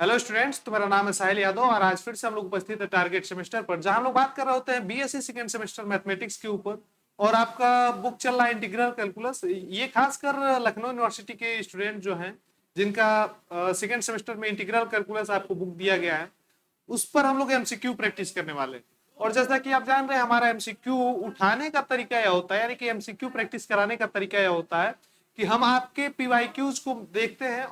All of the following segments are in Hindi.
हेलो स्टूडेंट्स, तो मेरा नाम है साहिल यादव और आज फिर से हम लोग उपस्थित है टारगेट सेमेस्टर पर, जहां हम लोग बात कर रहे होते हैं बीएससी सेकेंड सेमेस्टर मैथमेटिक्स के ऊपर। और आपका बुक चल रहा है इंटीग्रल कैलकुलस। ये खासकर लखनऊ यूनिवर्सिटी के स्टूडेंट जो हैं, जिनका सेकेंड सेमेस्टर में इंटीग्रल कैलकुलस आपको बुक दिया गया है, उस पर हम लोग एमसीक्यू प्रैक्टिस करने वाले हैं। और जैसा कि आप जान रहे हैं, हमारा एमसीक्यू उठाने का तरीका यह होता है, यानी कि एमसीक्यू प्रैक्टिस कराने का तरीका यह होता है कि हम आपके पीवाईक्यूज को देखते हैं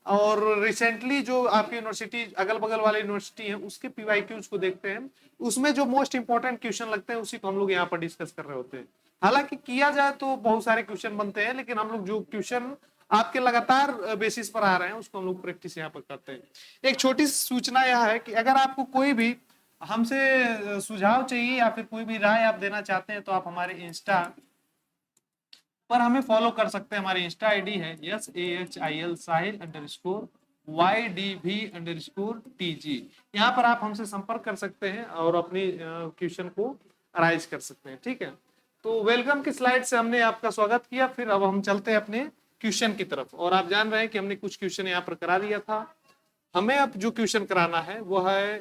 और रिसेंटली जो आपकी यूनिवर्सिटी अगल बगल वाली यूनिवर्सिटी है उसके पीवाईक्यूज को देखते हैं। उसमें जो मोस्ट इंपॉर्टेंट क्वेश्चन लगते हैं उसी को हम लोग यहाँ पर डिस्कस कर रहे होते हैं। हालांकि किया जाए तो बहुत सारे क्वेश्चन बनते हैं, लेकिन हम लोग जो क्वेश्चन आपके लगातार बेसिस पर आ रहे हैं उसको हम लोग प्रैक्टिस यहाँ पर करते हैं। एक छोटी सूचना यह है कि अगर आपको कोई भी हमसे सुझाव चाहिए या फिर कोई भी राय आप देना चाहते हैं तो आप हमारे इंस्टा पर हमें फॉलो कर सकते हैं। हमारी इंस्टा आईडी है SAHIL SAHIL_YDV_TG। यहाँ पर आप हमसे संपर्क कर सकते हैं और अपनी क्वेश्चन को अराइज कर सकते हैं। ठीक है, तो वेलकम की स्लाइड से हमने आपका स्वागत किया। फिर अब हम चलते हैं अपने क्वेश्चन की तरफ। और आप जान रहे हैं कि हमने कुछ क्वेश्चन यहाँ पर करा दिया था। हमें अब जो क्वेश्चन कराना है वो है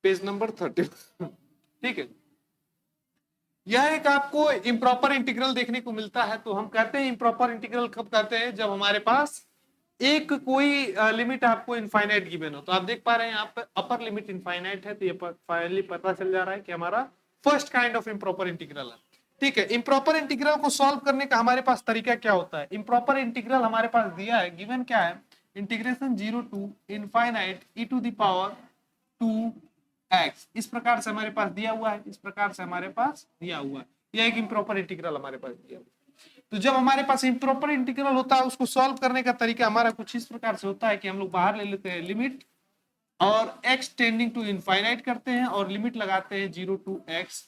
पेज नंबर 30। ठीक है, यह एक आपको इम्प्रॉपर इंटीग्रल देखने को मिलता है। तो हम कहते हैं इम्प्रॉपर इंटीग्रल कब कहते हैं, जब हमारे पास एक कोई लिमिट आपको इनफाइनाइट गिवन हो। तो आप देख पा रहे हैं यहाँ पे अपर लिमिट इनफाइनाइट है, तो ये फाइनली पता चल जा रहा है कि हमारा first kind of improper integral है। ठीक है, इम्प्रॉपर इंटीग्रल को सॉल्व करने का हमारे पास तरीका क्या होता है। इम्प्रॉपर इंटीग्रल हमारे पास दिया है, गिवन क्या है, इंटीग्रेशन 0 टू इनफाइनाइट e⁻²x। इस प्रकार से हमारे पास दिया हुआ है, इस प्रकार से हमारे पास दिया हुआ है। यह एक इम्प्रॉपर इंटीग्रल हमारे पास दिया हुआ है। तो जब हमारे पास इम्प्रॉपर इंटीग्रल होता है, उसको सॉल्व करने का तरीका हमारा कुछ इस प्रकार से होता है कि हम लोग बाहर ले लेते हैं लिमिट और x टेंडिंग टू इनफाइनाइट करते हैं और लिमिट लगाते हैं 0 टू x।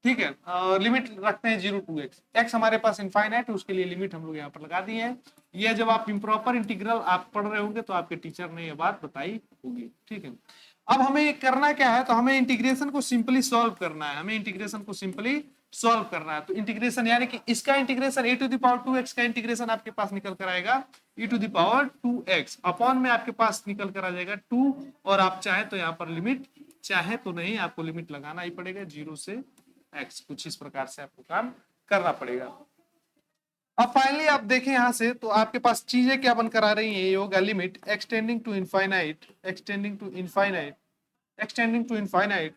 ठीक है, लिमिट रखते हैं 0 टू x। x हमारे पास इनफाइनाइट है, उसके लिए लिमिट हम लोग यहाँ पर लगा दी है। ये जब आप इम्प्रॉपर इंटीग्रल आप पढ़ रहे होंगे तो आपके टीचर ने ये बात बताई होगी। ठीक है, अब हमें करना क्या है, तो हमें इंटीग्रेशन को सिंपली सॉल्व करना है। हमें इंटीग्रेशन को सिंपली सॉल्व करना है। तो इंटीग्रेशन यानी कि इसका इंटीग्रेशन e⁻²x का इंटीग्रेशन आपके पास निकल कर आएगा e⁻²x अपॉन में आपके पास निकल कर आ जाएगा 2। और आप चाहे तो यहाँ पर लिमिट, चाहे तो नहीं, आपको लिमिट लगाना ही पड़ेगा 0 से x। कुछ इस प्रकार से आपको काम करना पड़ेगा। अब फाइनली आप देखें यहां से, तो आपके पास चीजें क्या बनकर आ रही हैं। ये होगा limit extending to infinite, extending to infinite, extending to infinite.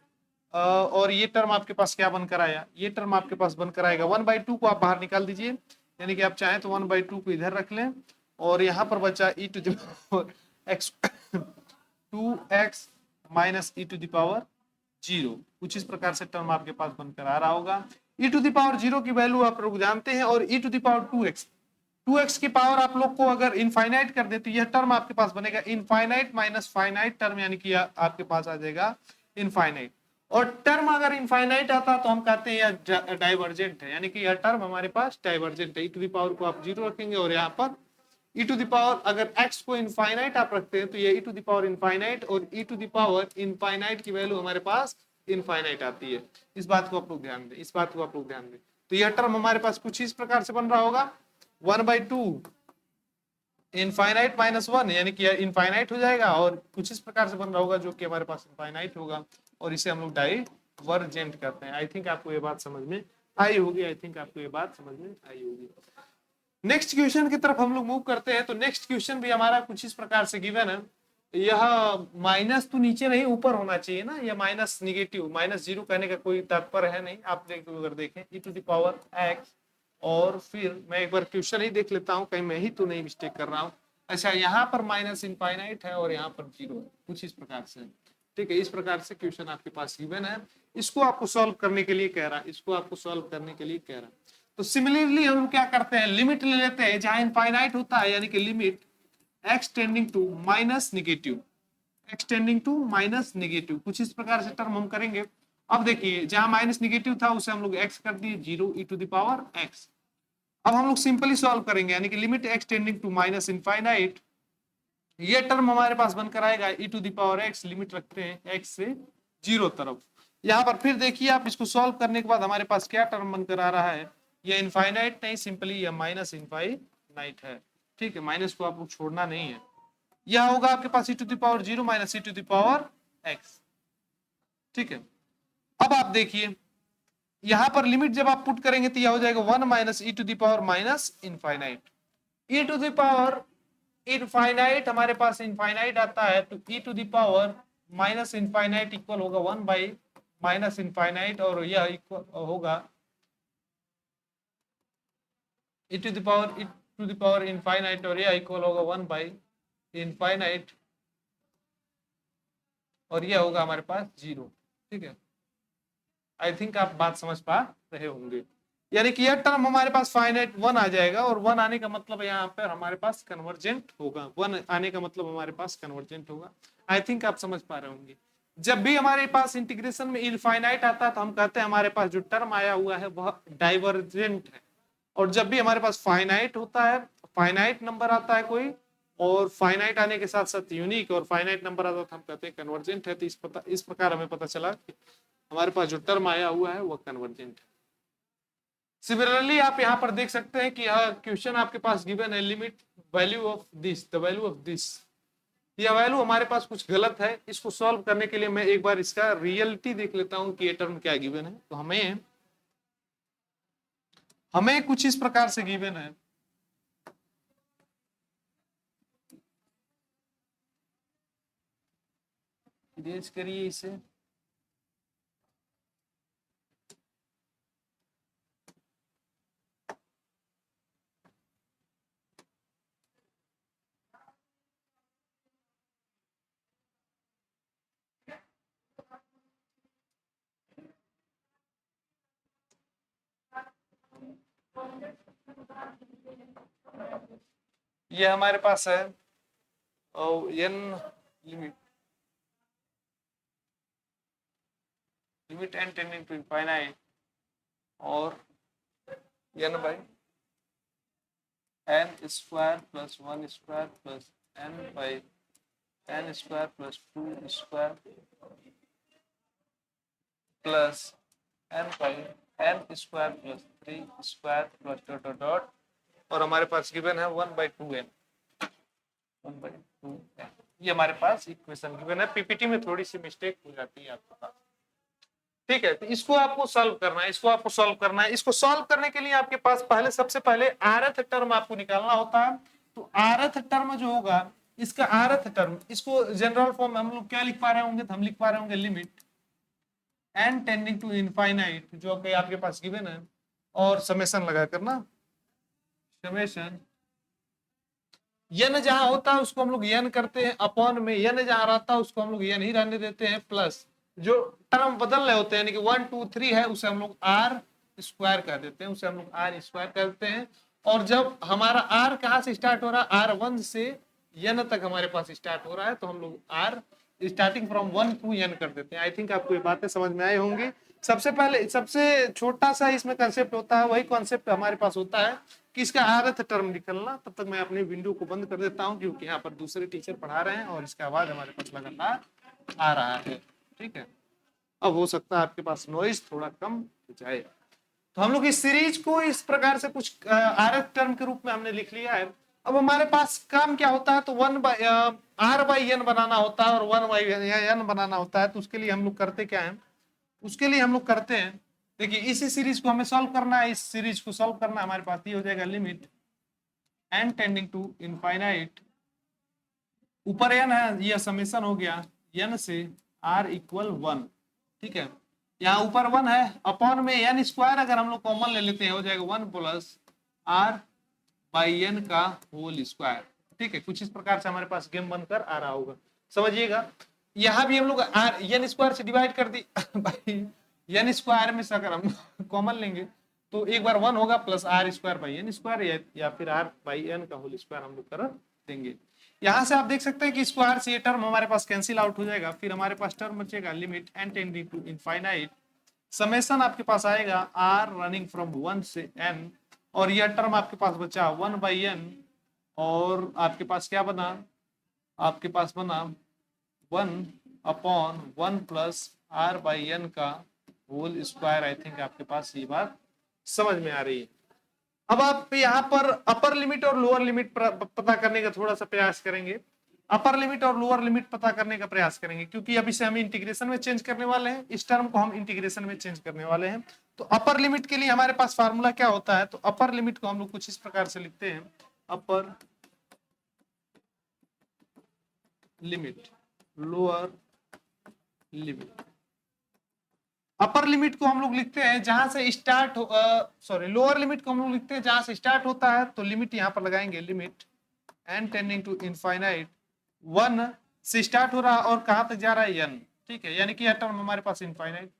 और ये टर्म आपके पास क्या बनकर आया, ये टर्म आपके पास बनकर आएगा 1/2 को आप बाहर निकाल दीजिए, यानी कि आप चाहें तो 1/2 को इधर रख लें और यहाँ पर बचा e⁻²x माइनस e⁻0। कुछ इस प्रकार से टर्म आपके पास बनकर आ रहा होगा। e⁻0 की वैल्यू आप लोग जानते हैं और e⁻2x की पावर आप लोग को अगर इनफाइनाइट कर दे तो यह टर्म आपके पास बनेगा इनफाइनाइट माइनस फाइनाइट टर्म, यानी कि आपके पास आ जाएगा इनफाइनाइट। और टर्म अगर इनफाइनाइट आता तो हम कहते हैं यह डाइवर्जेंट है, यानी कि यह टर्म हमारे पास डाइवर्जेंट है। e⁻ को आप 0 रखेंगे और यहाँ पर e⁻, अगर x को इनफाइनाइट आप रखते हैं तो ये e⁻ इनफाइनाइट और e⁻ इनफाइनाइट की वैल्यू हमारे पास इनफाइनाइट आती है। इस बात को आप लोग ध्यान दें, इस बात को आप लोग ध्यान दें। तो यह टर्म हमारे पास कुछ इस प्रकार से बन रहा होगा 1/2 इनफाइनाइट माइनस 1, यानी कि इनफाइनाइट हो जाएगा। और कुछ इस प्रकार से बन रहा होगा जो कि हमारे पास इनफाइनाइट होगा और इसे हम लोग डाइवर्जेंट करते हैं। आई थिंक आपको ये बात समझ में आई होगी, आई थिंक आपको ये बात समझ में आई होगी। नेक्स्ट क्वेश्चन की तरफ हम लोग मूव करते हैं। तो नेक्स्ट क्वेश्चन भी हमारा कुछ इस प्रकार से गिवन है। यह माइनस तो नीचे नहीं ऊपर होना चाहिए ना, यह माइनस निगेटिव, -0 कहने का कोई तात्पर्य है नहीं। आप अगर देखें e⁻x, और फिर मैं एक बार क्वेश्चन ही देख लेता हूं, कहीं मैं ही तो नहीं मिस्टेक कर रहा हूं। अच्छा, यहाँ पर माइनस इनफाइनाइट है और यहाँ पर 0 है, कुछ इस प्रकार से। ठीक है, इस प्रकार से क्वेश्चन आपके पास गिवन है। इसको आपको सॉल्व करने के लिए कह रहा है, इसको आपको सॉल्व करने के लिए कह रहा है। तो सिमिलरली हम क्या करते हैं, लिमिट ले लेते हैं जहां इनफाइनाइट होता है, यानी कि limit x tending to minus negative, x tending to minus negative. कुछ इस प्रकार से टर्म हम करेंगे। अब देखिए, जहां माइनस निगेटिव था उसे हम लोग x कर दिए 0 e⁻x। अब हम लोग सिंपली सॉल्व करेंगे, यानी कि limit x tending to minus infinite, ये टर्म हमारे पास बनकर आएगा e⁻x, लिमिट रखते हैं x से 0 तरफ। यहाँ पर फिर देखिए, आप इसको सॉल्व करने के बाद हमारे पास क्या टर्म बनकर आ रहा है, ये इनफाइनाइट नहीं, सिंपली ये माइनस इनफाइनाइट है। ठीक है, माइनस को आपको छोड़ना नहीं है। यह होगा आपके पास e to the power 0 minus e to the power x। ठीक है, अब आप देखिए यहां पर लिमिट जब आप पुट करेंगे तो यह हो जाएगा 1 minus e to the power minus infinite. E to the power infinite हमारे पास इनफाइनाइट आता है, तो e to the power minus infinite equal होगा 1 बाई माइनस इनफाइनाइट, और यह इक्वल होगा e to the power infinite, और यह इक्वल होगा 1 बाई इनफाइनाइट, और यह होगा हमारे पास 0। ठीक है, आई थिंक आप बात समझ पा रहे होंगे। यानी कि यह टर्म हमारे पास फाइनाइट 1 आ जाएगा, और 1 आने का मतलब यहाँ पर हमारे पास कन्वर्जेंट होगा। 1 आने का मतलब हमारे पास कन्वर्जेंट होगा। आई थिंक आप समझ पा रहे होंगे। जब भी हमारे पास इंटीग्रेशन में इनफाइनाइट आता है तो हम कहते हैं हमारे पास जो टर्म आया हुआ है वह डाइवर्जेंट है, और जब भी हमारे पास फाइनाइट होता है, फाइनाइट नंबर आता है कोई, और फाइनाइट आने के साथ साथ यूनिक और फाइनाइट नंबर आता है तो हम कहते हैं कन्वर्जेंट है। तो इस प्रकार हमें पता चला कि हमारे पास जो टर्म आया हुआ है वह कन्वर्जेंट है। सिमिलरली आप यहाँ पर देख सकते हैं कि यह क्वेश्चन आपके पास गिवन है, limit value of this, the value of this, यह वैल्यू हमारे पास कुछ गलत है। इसको सॉल्व करने के लिए मैं एक बार इसका रियलिटी देख लेता हूं कि ये टर्म क्या गिवन है। तो हमें कुछ इस प्रकार से गिवन है, इरेज करिए इसे। ये हमारे पास है n limit n tending to infinite और n by n square plus 1 square plus n by n square plus 2 square plus n by n square plus 3 square plus dot dot dot, और हमारे पास गिवन है 1/2n। 1/2n ये हमारे पास इक्वेशन गिवन है। पीपीटी में थोड़ी सी मिस्टेक हो जाती है आपके पास। ठीक है, तो इसको आपको सॉल्व करना है, इसको सॉल्व करने के लिए आपके पास सबसे पहले आरथ टर्म आपको निकालना होता है। तो आरथ टर्म जो होगा, इसका आरथ टर्म, इसको जनरल फॉर्म में हम लोग क्या लिख पा रहे होंगे, तो हम लिख पा रहे होंगे limit n tending to infinite, जो कि आपके पास गिवन है, और समेशन लगा करना, समेशन यन जहां होता है उसको हम लोग यन करते हैं, अपॉन में यन जहां रहता है उसको हम लोग यन ही रहने देते हैं, प्लस जो टर्म बदल रहे होते हैं यानी कि 1 2 3 है उसे हम लोग आर स्क्वायर कर देते हैं, उसे हम लोग आर स्क्वायर करते हैं। और जब हमारा आर कहां से स्टार्ट हो रहा है, आर 1 से यन तक हमारे पास स्टार्ट हो रहा है, तो हम लोग are starting from 1 to n कर देते हैं। आई थिंक आपको ये बातें समझ में आई होंगी। सबसे पहले सबसे छोटा सा इसमें कंसेप्ट होता है, वही कॉन्सेप्ट हमारे पास होता है कि इसका आरथ टर्म निकलना। तब तक मैं अपनी विंडो को बंद कर देता हूं क्योंकि यहाँ पर दूसरे टीचर पढ़ा रहे हैं और इसका आवाज हमारे पास लगातार आ रहा है। ठीक है, अब हो सकता है आपके पास नॉइज थोड़ा कम हो जाए। तो हम लोग इस सीरीज को इस प्रकार से कुछ आरथ टर्म के रूप में हमने लिख लिया है। अब हमारे पास काम क्या होता है, तो आर बाई एन बनाना होता है और 1 बाई एन बनाना होता है। तो उसके लिए हम लोग करते क्या है, उसके लिए हम लोग करते हैं, देखिए इसी सीरीज को हमें सॉल्व करना है। इस सीरीज को सॉल्व करना हमारे पास ये हो जाएगा limit n tending to infinite, ऊपर एन है, ये समेशन हो गया एन से आर इक्वल 1। ठीक है, यहाँ ऊपर 1 है, अपॉन में एन स्क्वायर अगर हम लोग कॉमन ले लेते हैं हो जाएगा 1 प्लस आर बाई एन का होल स्क्वायर। ठीक है, कुछ इस प्रकार से हमारे पास गेम बनकर आ रहा होगा, समझिएगा। यहाँ भी हम लोग आर एन स्क्वायर से डिवाइड कर दी बाई एन स्क्वायर में से अगर हम कॉमन लेंगे तो एक बार 1 होगा plus r square by n square, या फिर आर बाई एन का होल स्क्वायर हम लोग कर देंगे। यहाँ से आप देख सकते हैं कि स्क्वायर से ये टर्म हमारे पास कैंसिल आउट हो जाएगा। फिर हमारे पास टर्म बचेगा limit n tending to infinite, summation आपके पास आएगा आर रनिंग फ्रॉम 1 से एन, और यह टर्म आपके पास बचा 1 बाई एन, और आपके पास क्या बना, आपके पास बना 1 upon 1 plus r by n का होल स्क्वायर। आई थिंक आपके पास ये बात समझ में आ रही है। अब आप यहाँ पर अपर लिमिट और लोअर लिमिट पता करने का थोड़ा सा प्रयास करेंगे। अपर लिमिट और लोअर लिमिट पता करने का प्रयास करेंगे, क्योंकि अब इसे हम इंटीग्रेशन में चेंज करने वाले हैं, इस टर्म को हम इंटीग्रेशन में चेंज करने वाले हैं। तो अपर लिमिट के लिए हमारे पास फार्मूला क्या होता है, तो अपर लिमिट को हम लोग कुछ इस प्रकार से लिखते हैं, upper limit lower limit. Upper limit को हम लोग लिखते हैं जहां से स्टार्ट सॉरी लोअर लिमिट को हम लोग लिखते हैं जहां से स्टार्ट होता है, तो लिमिट यहां पर लगाएंगे, limit n tending to infinite 1 से स्टार्ट हो रहा है और कहां तक जा रहा है n, ठीक है, यानी कि यह टर्म हमारे पास इनफाइनाइट,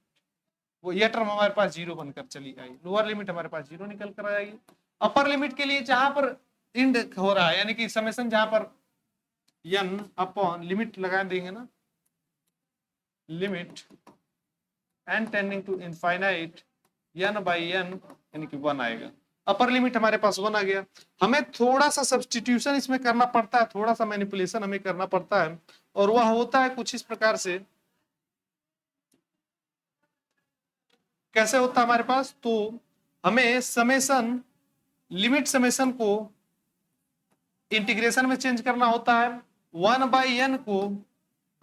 वो यह टर्म हमारे पास 0 बनकर चली आई, लोअर लिमिट हमारे पास 0 निकल कर आएगी। अपर लिमिट के लिए जहां पर इंड हो रहा है, यानी कि समेशन जहां पर n अपॉन लिमिट लगा देंगे ना, limit n tending to infinite n by n यानी कि 1 आएगा। अपर लिमिट हमारे पास 1 आ गया। हमें थोड़ा सा सब्स्टिट्यूशन इसमें करना पड़ता है, थोड़ा सा मैनिपुलेशन हमें करना पड़ता है, और वह होता है कुछ इस प्रकार से। कैसे होता है हमारे पास, तो हमें समेशन लिमिट समेशन को इंटीग्रेशन में चेंज करना होता है, 1 बाई n को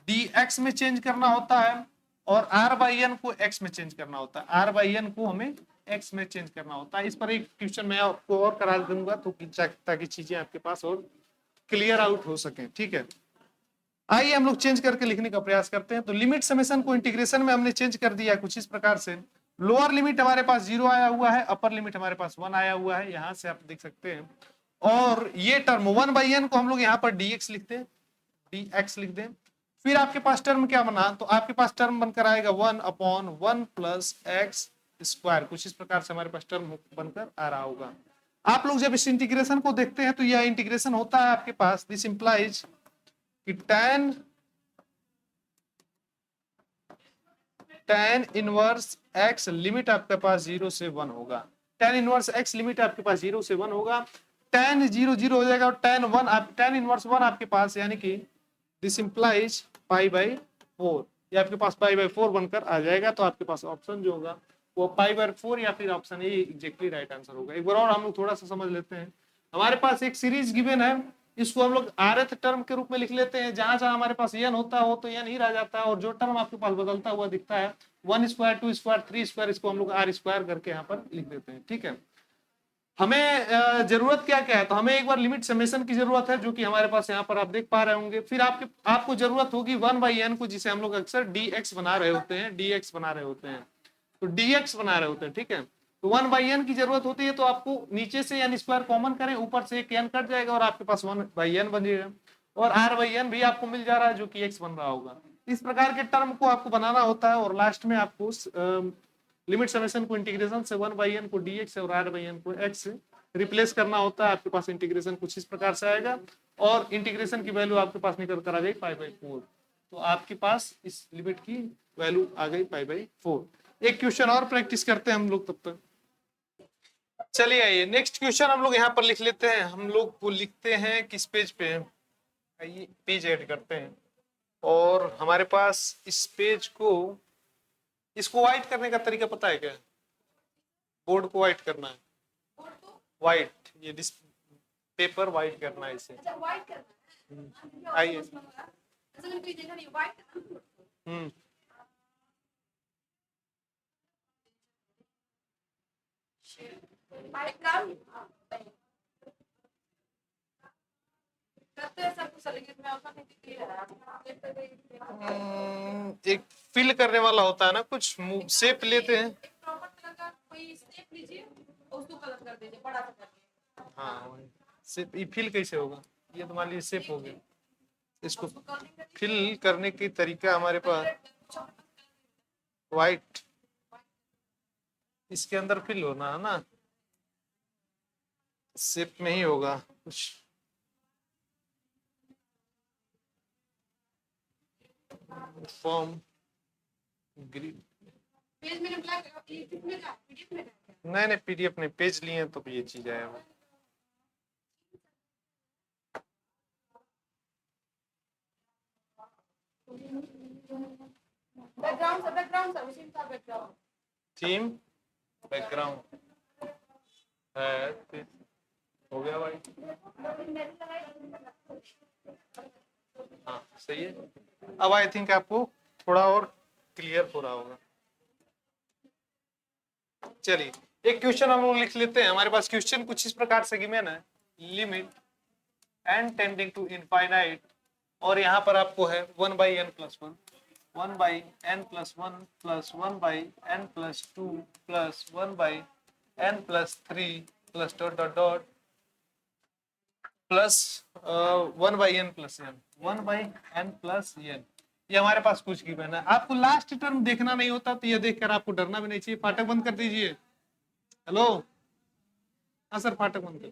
dx में चेंज करना होता है, और r बाई n को x में चेंज करना होता है, r बाई n को हमें x में चेंज करना होता है। इस पर एक क्वेश्चन मैं आपको और करा दूंगा, तो ताकि चीजें आपके पास और क्लियर आउट हो सके, ठीक है। आइए हम लोग चेंज करके लिखने का प्रयास करते हैं। तो लिमिट समेशन को इंटीग्रेशन में हमने चेंज कर दिया कुछ इस प्रकार से। लोअर लिमिट हमारे पास 0 आया हुआ है, अपर लिमिट हमारे पास 1 आया हुआ है, यहां से आप देख सकते हैं। और ये टर्म 1 बाई n को हम लोग यहाँ पर dx लिखते हैं, dx लिख दें। फिर आपके पास टर्म क्या बना, तो आपके पास टर्म बनकर आएगा 1 अपॉन 1 प्लस एक्स स्क्वायर, कुछ इस प्रकार से हमारे पास टर्म बनकर आ रहा होगा। आप लोग जब इस इंटीग्रेशन को देखते हैं तो यह इंटीग्रेशन होता है आपके पास, दिस इंप्लाइज कि tan इनवर्स x लिमिट आपके पास 0 से 1 होगा, tan इनवर्स x लिमिट आपके पास 0 से 1 होगा, tan 0 0 हो जाएगा, और tan इनवर्स 1 आपके पास, यानी कि दिस इंप्लाइज पाई बाई 4, ये आपके पास पाई बाई 4 बनकर आ जाएगा। तो आपके पास ऑप्शन जो होगा वो पाई बाई 4 या फिर option A exactly right answer होगा। एक बार और हम लोग थोड़ा सा समझ लेते हैं। हमारे पास एक सीरीज गिवन है, इसको हम लोग rth टर्म के रूप में लिख लेते हैं, जहां जहां हमारे पास n होता हो तो n ही रह जाता है, और जो टर्म आपके पास बदलता हुआ दिखता है 1 स्क्वायर 2 स्क्वायर 3 स्क्वायर, इसको हम लोग r स्क्वायर करके यहाँ पर लिख देते हैं, ठीक है। हमें जरूरत क्या क्या है, तो हमें एक बार लिमिट समेशन की जरूरत है, जो कि हमारे पास यहाँ पर आप देख पा रहे होंगे। फिर आपको जरूरत होगी 1 बाई n को, जिसे हम लोग अक्सर dx बना रहे होते हैं, dx बना रहे होते हैं, तो dx बना रहे होते हैं, ठीक है। तो 1 बाई n की जरूरत होती है, तो आपको नीचे से n स्क्वायर कॉमन करें, ऊपर से एक n कट जाएगा और आपके पास 1 बाई n बनेगा, और r बाई n भी आपको मिल जा रहा है, जो कि x बन रहा होगा। इस प्रकार के टर्म को आपको बनाना होता है, और लास्ट में आपको लिमिट समेशन को इंटीग्रेशन से 1 बाई n को dx और r बाई n को x से रिप्लेस करना होता है। आपके पास इंटीग्रेशन कुछ इस प्रकार से आएगा, और इंटीग्रेशन की वैल्यू आपके पास निकल कर आ गई पाई बाई 4, तो आपके पास इस लिमिट की वैल्यू आ गई पाई बाई 4। एक क्वेश्चन और प्रैक्टिस करते हैं हम लोग तब तक। चलिए आइए नेक्स्ट क्वेश्चन हम लोग यहाँ पर लिख लेते हैं। हम लोग वो लिखते हैं किस पेज पे, आइए पेज ऐड करते हैं, और हमारे पास इस पेज को, इसको व्हाइट करने का तरीका पता है क्या, बोर्ड को व्हाइट करना है, व्हाइट, ये पेपर व्हाइट करना है इसे। आइए एक फिल करने वाला होता है ना, कुछ शेप लेते हैं, हाँ शेप, ये फिल कैसे होगा, ये तो मान लीजिए शेप हो गया, इसको फिल करने की तरीका हमारे पास व्हाइट, इसके अंदर फिल होना है ना, शेप में ही होगा कुछ, फॉर्म ग्रीन, नहीं पीडीएफ नहीं, पेज लिए तो ये चीज आया। थीम बैकग्राउंड है, हो गया भाई। सही है। अब आई थिंक आपको थोड़ा और क्लियर हो रहा होगा। चलिए एक क्वेश्चन हम लोग लिख लेते हैं। हमारे पास क्वेश्चन कुछ इस प्रकार से गिवन है, limit n tending to infinite, और यहाँ पर आपको है 1/n+1, 1/n+1 plus 1/n+2 plus 1/n+3 plus dot dot dot plus 1/n+n, 1/n+n। ये हमारे पास कुछ गिवन है। आपको लास्ट टर्म देखना नहीं होता तो ये देखकर आपको डरना भी नहीं चाहिए। फाटक बंद कर दीजिए। हेलो, हाँ सर, फाटक बंद कर,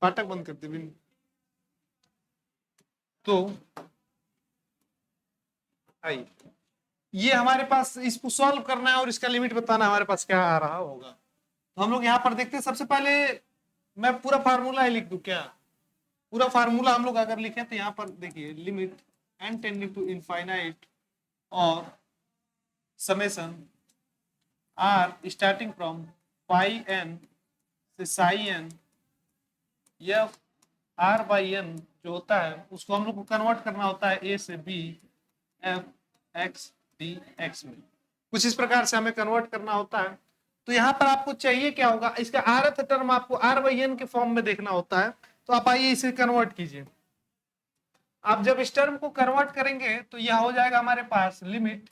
फाटक बंद कर दीजिए। तो आइए, ये हमारे पास इसको सॉल्व करना है और इसका लिमिट बताना है हमारे पास क्या आ रहा होगा। तो हम लोग यहाँ पर देखते हैं। सबसे पहले मैं पूरा फार्मूला ही लिख दूं क्या? पूरा फार्मूला हम लोग अगर लिखें तो यहाँ पर देखिए, limit n tending to infinite और summation r starting from pi n से साई n, f r/n जो होता है उसको हम लोग को कन्वर्ट करना होता है a से b f x dx में। कुछ इस प्रकार से हमें कन्वर्ट करना होता है। तो यहाँ पर आपको चाहिए क्या होगा, इसका rth टर्म आपको r/n के फॉर्म में देखना होता है। तो आप आइए इसे कन्वर्ट कीजिए। आप जब इस टर्म को कन्वर्ट करेंगे तो यह हो जाएगा हमारे पास limit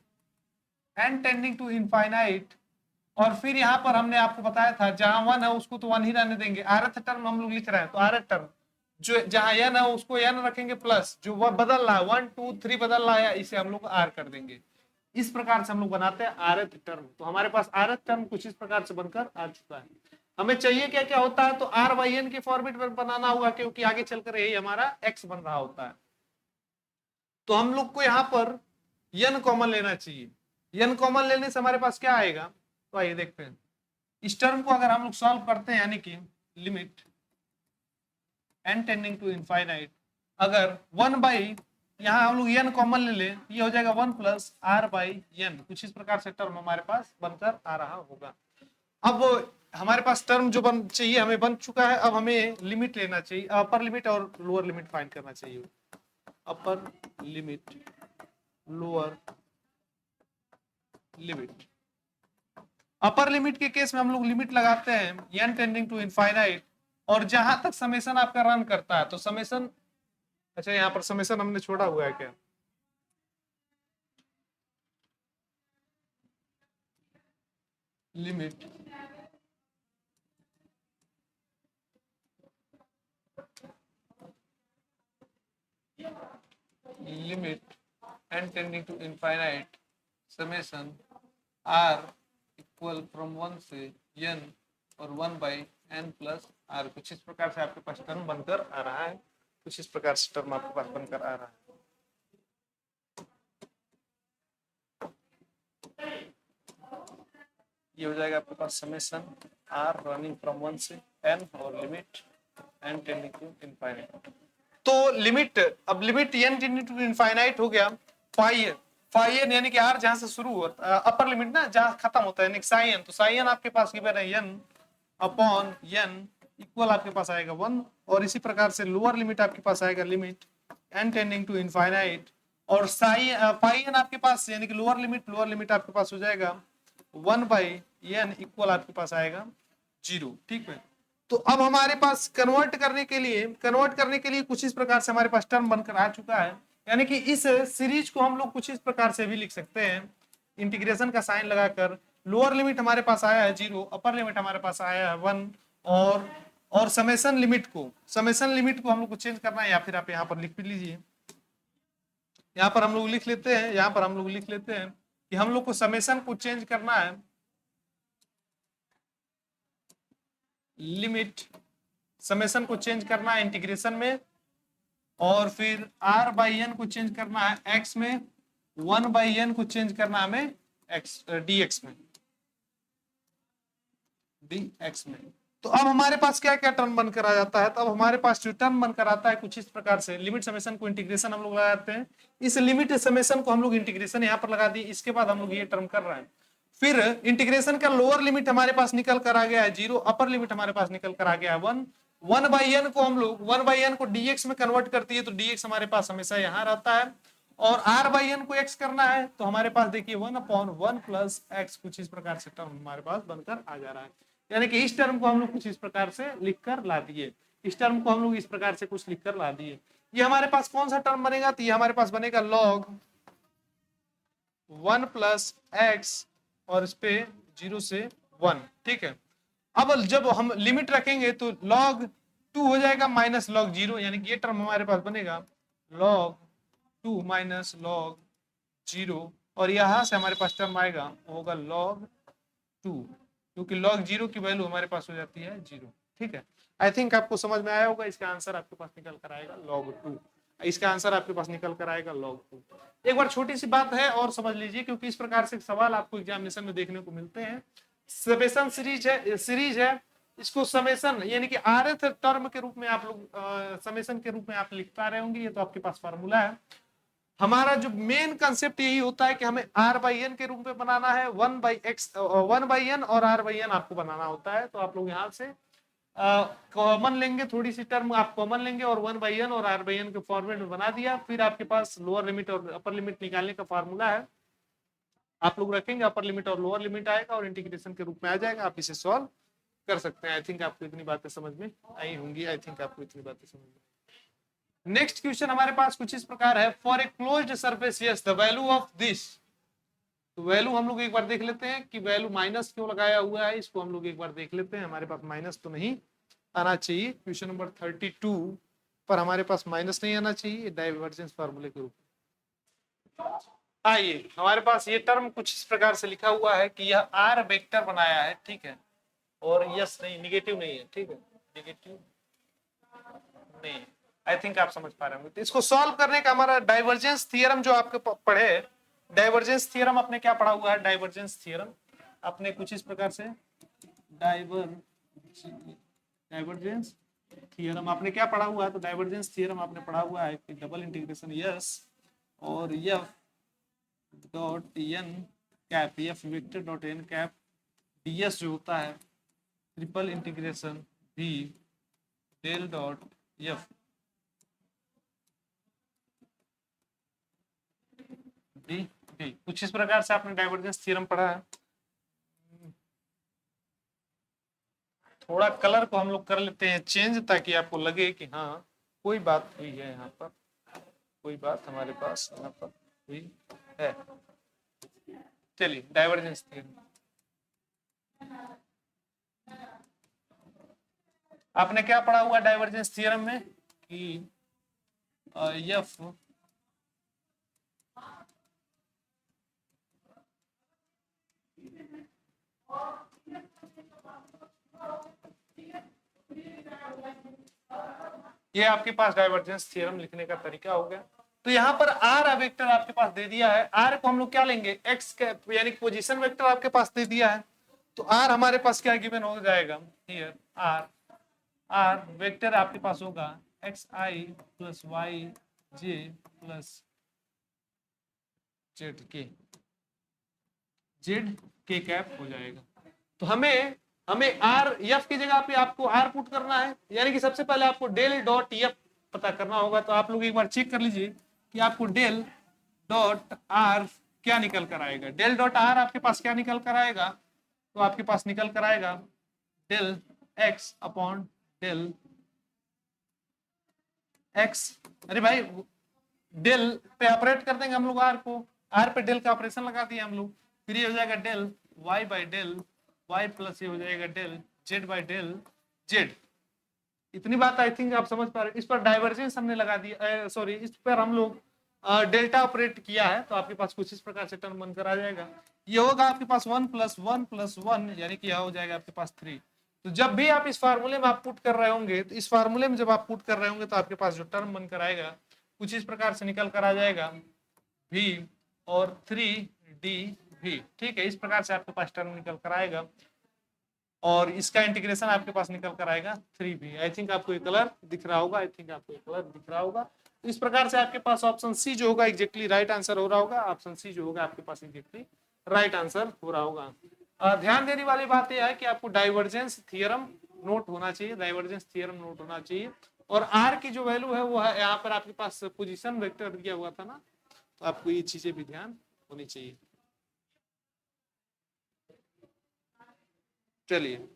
n tending to infinite, और फिर यहाँ पर हमने आपको बताया था जहां 1 है उसको तो 1 ही रहने देंगे। rth टर्म हम लोग लिख रहे हैं तो rth टर्म जो जहां n है उसको n रखेंगे, प्लस जो वह बदल रहा है 1 2 3 बदल रहा है इसे हम लोग r कर देंगे। इस प्रकार से हम लोग बनाते हैं rth टर्म। तो हमारे पास rth टर्म कुछ इस प्रकार से बनकर आ चुका है। हमें चाहिए क्या क्या होता है, तो r/n के फॉर्मेट में बनाना होगा क्योंकि आगे चलकर यही हमारा x बन रहा होता है। तो हम लोग को यहाँ पर n कॉमन लेना चाहिए। n कॉमन लेने से हमारे पास क्या आएगा, तो आइए देखते हैं। इस टर्म को अगर हम लोग सॉल्व करते हैं, यानी कि limit n tending to infinite, अगर 1 यहाँ हम लोग n कॉमन ले ले, ये हो जाएगा 1 प्लस r/n। कुछ इस प्रकार से टर्म हमारे पास बनकर आ रहा होगा। अब हमारे पास टर्म जो बन चाहिए हमें बन चुका है। अब हमें लिमिट लेना चाहिए, अपर लिमिट और लोअर लिमिट फाइंड करना चाहिए। Upper limit, lower limit. Upper limit के केस में हम लोग लिमिट लगाते हैं n टेंडिंग टू इनफाइनाइट, और जहां तक समेशन आपका रन करता है तो समेशन, अच्छा यहाँ पर समेशन हमने छोड़ा हुआ है क्या? Limit limit n tending to infinite summation r equal from 1 से n और 1/n+r। कुछ इस प्रकार से आपके पास टर्म बनकर आ रहा है। कुछ इस प्रकार से टर्म आपके पास बनकर आ रहा है। ये हो जाएगा आपके पास समेशन r रनिंग फ्रॉम 1 से n और limit n tending to infinite. तो लिमिट, अब limit n tending to infinite हो गया फाई n, यानी कि r जहां से शुरू होता है, अपर लिमिट ना जहां खत्म होता है, यानी कि साई n। तो साई n आपके पास गिवन है n अपॉन n इक्वल आपके पास आएगा 1, और इसी प्रकार से लोअर लिमिट आपके पास आएगा limit n tending to infinite, और फाई n आपके पास यानी कि लोअर लिमिट आपके पास हो जाएगा 1/n इक्वल आपके पास आएगा 0। ठीक है। तो अब हमारे पास कन्वर्ट करने के लिए कुछ इस प्रकार से हमारे पास टर्म बनकर आ चुका है। यानी कि इस सीरीज को हम लोग कुछ इस प्रकार से भी लिख सकते हैं, इंटीग्रेशन का साइन लगाकर। लोअर लिमिट हमारे पास आया है 0, अपर लिमिट हमारे पास आया है 1, और समेशन लिमिट को हम लोग को चेंज करना है, या फिर आप यहाँ पर लिख भी लीजिए। यहाँ पर हम लोग लिख लेते हैं कि हम लोग को समेशन को चेंज करना है, लिमिट समेशन को चेंज करना है इंटीग्रेशन में, और फिर r/n को चेंज करना है x में, 1/n को चेंज करना है हमें dx में। तो अब हमारे पास क्या क्या टर्म बनकर आ जाता है, तो अब हमारे पास जो टर्म बनकर आता है कुछ इस प्रकार से, लिमिट समेशन को इंटीग्रेशन हम लोग लगाते हैं। इस लिमिट समेशन को हम लोग इंटीग्रेशन यहाँ पर लगा दिए, इसके बाद हम लोग ये टर्म कर रहे हैं। फिर इंटीग्रेशन का लोअर लिमिट हमारे पास निकल कर आ गया है 0, अपर लिमिट हमारे पास निकल कर आ गया है 1, 1/n को हम लोग 1/n को dx में कन्वर्ट करती है तो dx हमारे पास हमेशा यहाँ रहता है, और r/n को x करना है तो हमारे पास देखिए 1/1 प्लस x कुछ इस प्रकार से टर्म हमारे पास बनकर आ जा रहा है। यानी कि इस टर्म को हम लोग कुछ इस प्रकार से लिखकर ला दिए, इस टर्म को हम लोग इस प्रकार से कुछ लिखकर ला दिए। ये हमारे पास कौन सा टर्म बनेगा, तो ये हमारे पास बनेगा log 1 प्लस एक्स और इस पे 0 से 1। ठीक है, अब जब हम लिमिट रखेंगे तो log 2 हो जाएगा माइनस log 0, यानी कि ये टर्म हमारे पास बनेगा log 2 माइनस log 0, और यहां से हमारे पास टर्म आएगा होगा log 2, क्योंकि log 0 की वैल्यू हमारे पास हो जाती है 0। ठीक है, आई थिंक आपको समझ में आया होगा। इसका आंसर आपके पास निकल कर आएगा log 2, इसका आंसर आपके पास निकल कर आएगा log 2। एक बार छोटी सी बात है और समझ लीजिए, क्योंकि इस प्रकार से सवाल आपको एग्जामिनेशन में देखने को मिलते हैं। समेशन सीरीज है, इसको समेशन यानी कि rth टर्म के रूप में आप लोग समेशन के रूप में आप लिख पा रहे होंगे, ये तो आपके पास फार्मूला है। हमारा जो मेन कंसेप्ट यही होता है कि हमें r/n के रूप में बनाना है, 1/n और r/n आपको बनाना होता है। तो आप लोग यहाँ से कॉमन लेंगे, थोड़ी सी टर्म आप कॉमन लेंगे और 1/n और r/n के फॉर्मेट में बना दिया। फिर आपके पास लोअर लिमिट और अपर लिमिट निकालने का फार्मूला है, आप लोग रखेंगे, अपर लिमिट और लोअर लिमिट आएगा और इंटीग्रेशन के रूप में आ जाएगा, आप इसे सॉल्व कर सकते हैं। आई थिंक आपको इतनी बातें समझ में आई होंगी, आई थिंक आपको इतनी बातें समझ में। नेक्स्ट क्वेश्चन हमारे पास कुछ इस प्रकार है, for a closed surface yes the value of this. तो वैल्यू हम लोग एक बार देख लेते हैं कि वैल्यू माइनस क्यों लगाया हुआ है, इसको हम लोग एक बार देख लेते हैं। हमारे पास माइनस तो नहीं आना चाहिए, क्वेश्चन नंबर 32 पर हमारे पास माइनस नहीं आना चाहिए, डाइवर्जेंस फार्मूले के रूप में। आइए, हमारे पास ये टर्म कुछ इस प्रकार से लिखा हुआ है कि यह आर वेक्टर बनाया है। ठीक है, और यस नहीं, निगेटिव नहीं है। ठीक है, निगेटिव नहीं, आई थिंक आप समझ पा रहे होंगे। तो इसको सॉल्व करने का हमारा डाइवर्जेंस थ्योरम जो आपके पढ़े, डाइवर्जेंस थ्योरम आपने क्या पढ़ा हुआ है, डाइवर्जेंस थ्योरम आपने कुछ इस प्रकार से डाइवर्जेंस थ्योरम आपने क्या पढ़ा हुआ है, तो डाइवर्जेंस थ्योरम आपने पढ़ा हुआ है कि डबल इंटीग्रेशन यस और F dot N cap, F vector dot N cap DS जो होता है ट्रिपल इंटीग्रेशन भी del dot F D D. कुछ इस प्रकार से आपने डाइवर्जेंस थ्योरम पढ़ा है। थोड़ा कलर को हम लोग कर लेते हैं चेंज, ताकि आपको लगे कि हाँ कोई बात हुई है, यहाँ पर कोई बात हमारे पास यहाँ पर हुई है। चलिए, डाइवर्जेंस थ्योरम आपने क्या पढ़ा हुआ डाइवर्जेंस थ्योरम में कि एफ ये आपके पास डाइवर्जेंस थ्योरम लिखने का तरीका हो गया। तो यहाँ पर आर वेक्टर आपके पास दे दिया है, आर को हम लोग क्या लेंगे, एक्स के यानी पोजीशन वेक्टर आपके पास दे दिया है। तो आर हमारे पास क्या गिवन हो जाएगा हियर, आर वेक्टर आपके पास होगा एक्स आई प्लस वाई जे प्लस जेड के कैप हो जाएगा। तो हमें आर एफ की जगह पे आपको आर पुट करना है, यानी कि सबसे पहले आपको डेल डॉट एफ पता करना होगा। तो आप लोग एक बार चेक कर लीजिए कि आपको डेल डॉट आर क्या निकल कर आएगा। डेल डॉट आर आपके पास क्या निकल कर आएगा, तो आपके पास निकल कर आएगा del X upon del X. अरे भाई, डेल पे ऑपरेट कर देंगे हम लोग, आर को, आर पे डेल का ऑपरेशन लगा दिया हम लोग, फिर ये हो जाएगा del Y by del Y plus ये हो जाएगा del Z by del Z. इतनी बात आई थिंक आप समझ पा रहे हैं। इस पर डाइवर्जेंस हमने लगा दिया, सॉरी इस पर हम लोग डेल्टा ऑपरेट किया है, तो आपके पास कुछ इस प्रकार से टर्म बनकर आ जाएगा। ये होगा आपके पास 1 + 1 यानी कि यह हो जाएगा आपके पास 3। तो जब भी आप इस फार्मूले में आप पुट कर रहे होंगे, तो इस फार्मूले में जब आप पुट कर रहे होंगे तो आपके पास जो टर्म बनकर आएगा कुछ इस प्रकार से निकल कर आ जाएगा v और 3dv। ठीक है, इस प्रकार से आपके पास टर्म निकल कर आएगा और इसका इंटीग्रेशन आपके पास निकल कर आएगा 3b। आई थिंक आपको ये कलर दिख रहा होगा, आई थिंक आपको ये कलर दिख रहा होगा। इस प्रकार से आपके पास ऑप्शन सी जो होगा एग्जैक्टली राइट आंसर हो रहा होगा, ऑप्शन सी जो होगा आपके पास एग्जैक्टली राइट आंसर हो रहा होगा। ध्यान देने वाली बात यह है कि आपको डाइवर्जेंस थ्योरम नोट होना चाहिए, डाइवर्जेंस थ्योरम नोट होना चाहिए। और आर की जो वैल्यू है वो है यहाँ पर आपके पास पोजीशन वेक्टर दिया हुआ था ना, तो आपको ये चीजें भी ध्यान होनी चाहिए। चलिए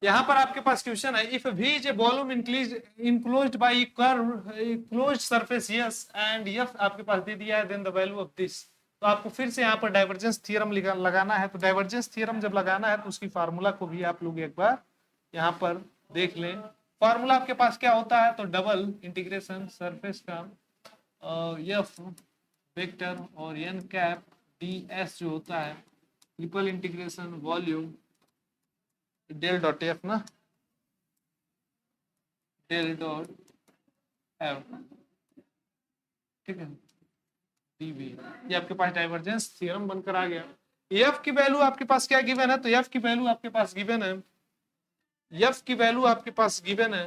यहाँ पर आपके पास क्वेश्चन है, if v is a volume enclosed by curve closed surface S and F आपके पास दे दिया है, then the value of this. तो आपको फिर से यहाँ पर डाइवर्जेंस थ्योरम लगाना है। तो डाइवर्जेंस थ्योरम जब लगाना है तो उसकी फार्मूला को भी आप लोग एक बार यहाँ पर देख लें। फार्मूला आपके पास क्या होता है, तो डबल इंटीग्रेशन सरफेस का एफ वेक्टर और एन कैप डी एस जो होता है triple integration volume del dot F ना, डेल डॉट एफ, ठीक है, डीवी। ये आपके पास डाइवर्जेंस थ्योरम बनकर आ गया। एफ की वैल्यू आपके पास क्या गिवन है, तो एफ की वैल्यू आपके पास गिवन है, एफ की वैल्यू आपके पास गिवन है,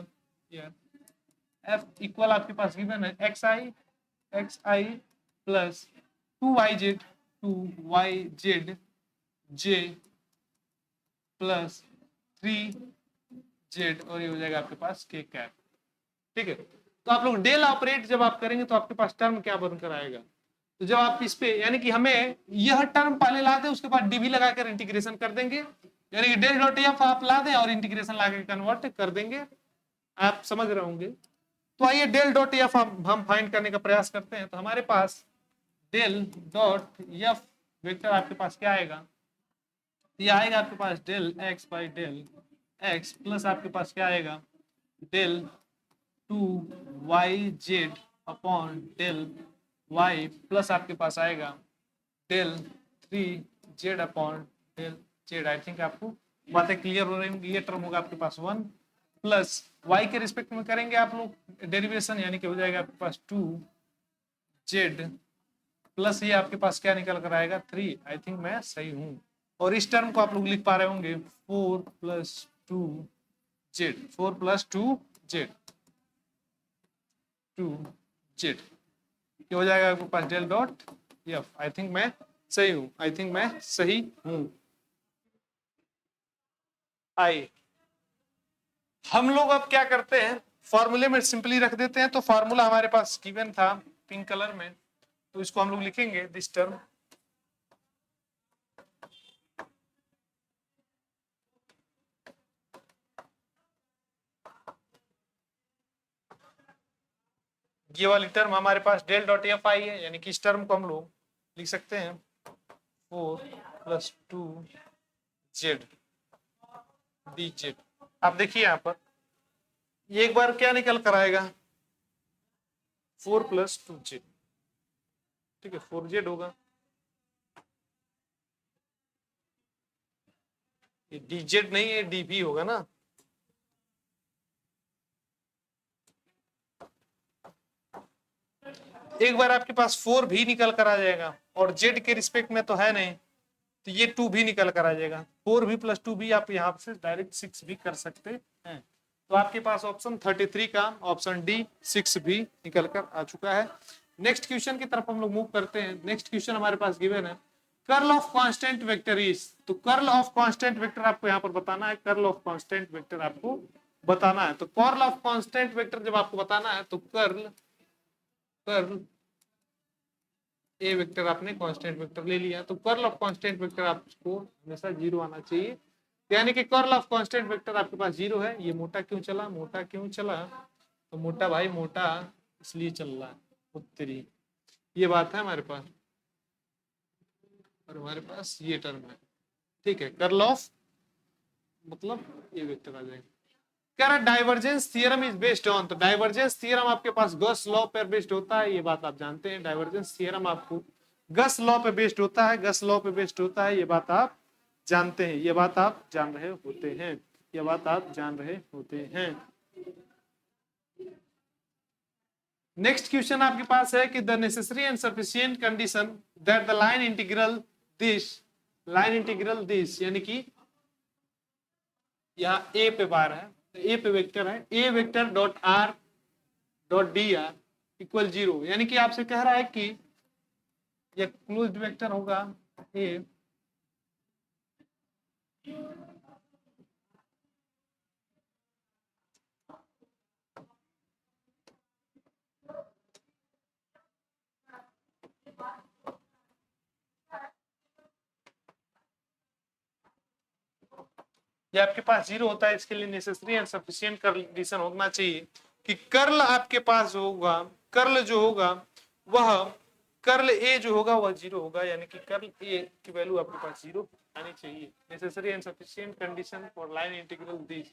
एफ इक्वल आपके पास गिवन है एक्स आई प्लस 2yz जे प्लस 3z और ये हो जाएगा आपके पास के कैप, ठीक है। तो आप लोग डेल ऑपरेट जब आप करेंगे तो आपके पास टर्म क्या बनकर आएगा, तो जब आप इस पे यानी कि हमें यह टर्म पहले ला दें उसके बाद डीवी लगाकर इंटीग्रेशन कर देंगे, यानी कि डेल डॉट एफ आप ला दें और इंटीग्रेशन लाके कन्वर्ट कर देंगे, आप समझ रहे होंगे। तो आइए डेल डॉट एफ हम फाइंड करने का प्रयास करते हैं। तो हमारे पास डेल डॉट एफ वेक्टर आपके पास क्या आएगा, ये आएगा आपके पास del x by del x plus आपके पास क्या आएगा del 2yz upon del y plus आपके पास आएगा del 3z upon del z। I think आपको बातें क्लियर हो रही होंगी। ये टर्म होगा आपके पास 1 प्लस y के रिस्पेक्ट में करेंगे आप लोग डेरिवेशन, यानी कि हो जाएगा आपके पास 2z प्लस ये आपके पास क्या निकल कर आएगा 3। आई थिंक मैं सही हूं। और इस टर्म को आप लोग लिख पा रहे होंगे 4 plus 2z, 4 plus 2z 2z, ये हो जाएगा आपके पास del dot F. I think मैं सही हूं, आई थिंक मैं सही हूं। आई हम लोग अब क्या करते हैं, फॉर्मूले में सिंपली रख देते हैं। तो फॉर्मूला हमारे पास गिवन था पिंक कलर में, तो इसको हम लोग लिखेंगे दिस टर्म ये वाली टर्म हमारे पास डेल डॉट एफ आई है, यानी कि इस टर्म को हम लोग लिख सकते हैं 4 प्लस 2z dz। आप देखिए यहाँ पर एक बार क्या निकल कर आएगा 4 प्लस 2z, ठीक है 4z होगा, ये dz नहीं है dv होगा ना। एक बार आपके पास 4 भी निकल कर आ जाएगा और z के रिस्पेक्ट में तो है नहीं, तो ये 2 भी निकल कर आ जाएगा। 4 भी प्लस 2 भी आप यहाँ से डायरेक्ट 6 भी कर सकते हैं। तो आपके पास ऑप्शन 33 का ऑप्शन डी 6 भी निकल कर आ चुका है। नेक्स्ट क्वेश्चन की तरफ हम लोग मूव करते हैं। नेक्स्ट क्वेश्चन हमारे पास गिवन है curl of constant vector is. तो कर्ल ऑफ कांस्टेंट वेक्टर आपको यहाँ पर बताना है, कर्ल ऑफ कांस्टेंट वेक्टर आपको बताना है। तो कर्ल ऑफ कांस्टेंट वेक्टर जब आपको बताना है तो कर्ल ए वेक्टर आपने कांस्टेंट वेक्टर ले लिया, तो कर्ल ऑफ कांस्टेंट वेक्टर आपको हमेशा 0 आना चाहिए, यानी कि कर्ल ऑफ कांस्टेंट वेक्टर आपके पास 0 है। ये मोटा क्यों चला, मोटा क्यों चला, तो मोटा भाई मोटा इसलिए चल रहा है उत्तरी, ये बात है हमारे पास, और हमारे पास ये टर्म है, ठीक है। कर्ल ऑफ मतलब ये वेक्टर आ जाएगा। कह रहा divergence theorem is based on, तो डाइवर्जेंस थ्योरम आपके पास गॉस लॉ पर बेस्ड होता है, ये बात आप जानते हैं। डाइवर्जेंस थ्योरम आपको गॉस लॉ पे बेस्ड होता है, गॉस लॉ पे बेस्ड होता है, ये बात आप जानते हैं, ये बात आप जान रहे होते हैं, ये बात आप जान रहे होते हैं। नेक्स्ट क्वेश्चन आपके पास है कि the necessary and sufficient condition that the line integral this, यानी कि यहाँ ए पे बार है, ए पे वेक्टर है, A vector dot R dot D R equal 0, यानी कि आपसे कह रहा है कि यह क्लोज्ड वेक्टर होगा ए ये आपके पास 0 होता है, इसके लिए नेसेसरी एंड सफिशिएंट कंडीशन होना चाहिए कि कर्ल आपके पास होगा, कर्ल जो होगा वह कर्ल ए जो होगा वह 0 होगा, यानी कि कर्ल ए की वैल्यू आपके पास 0 आनी चाहिए। Necessary and sufficient condition for line integral this,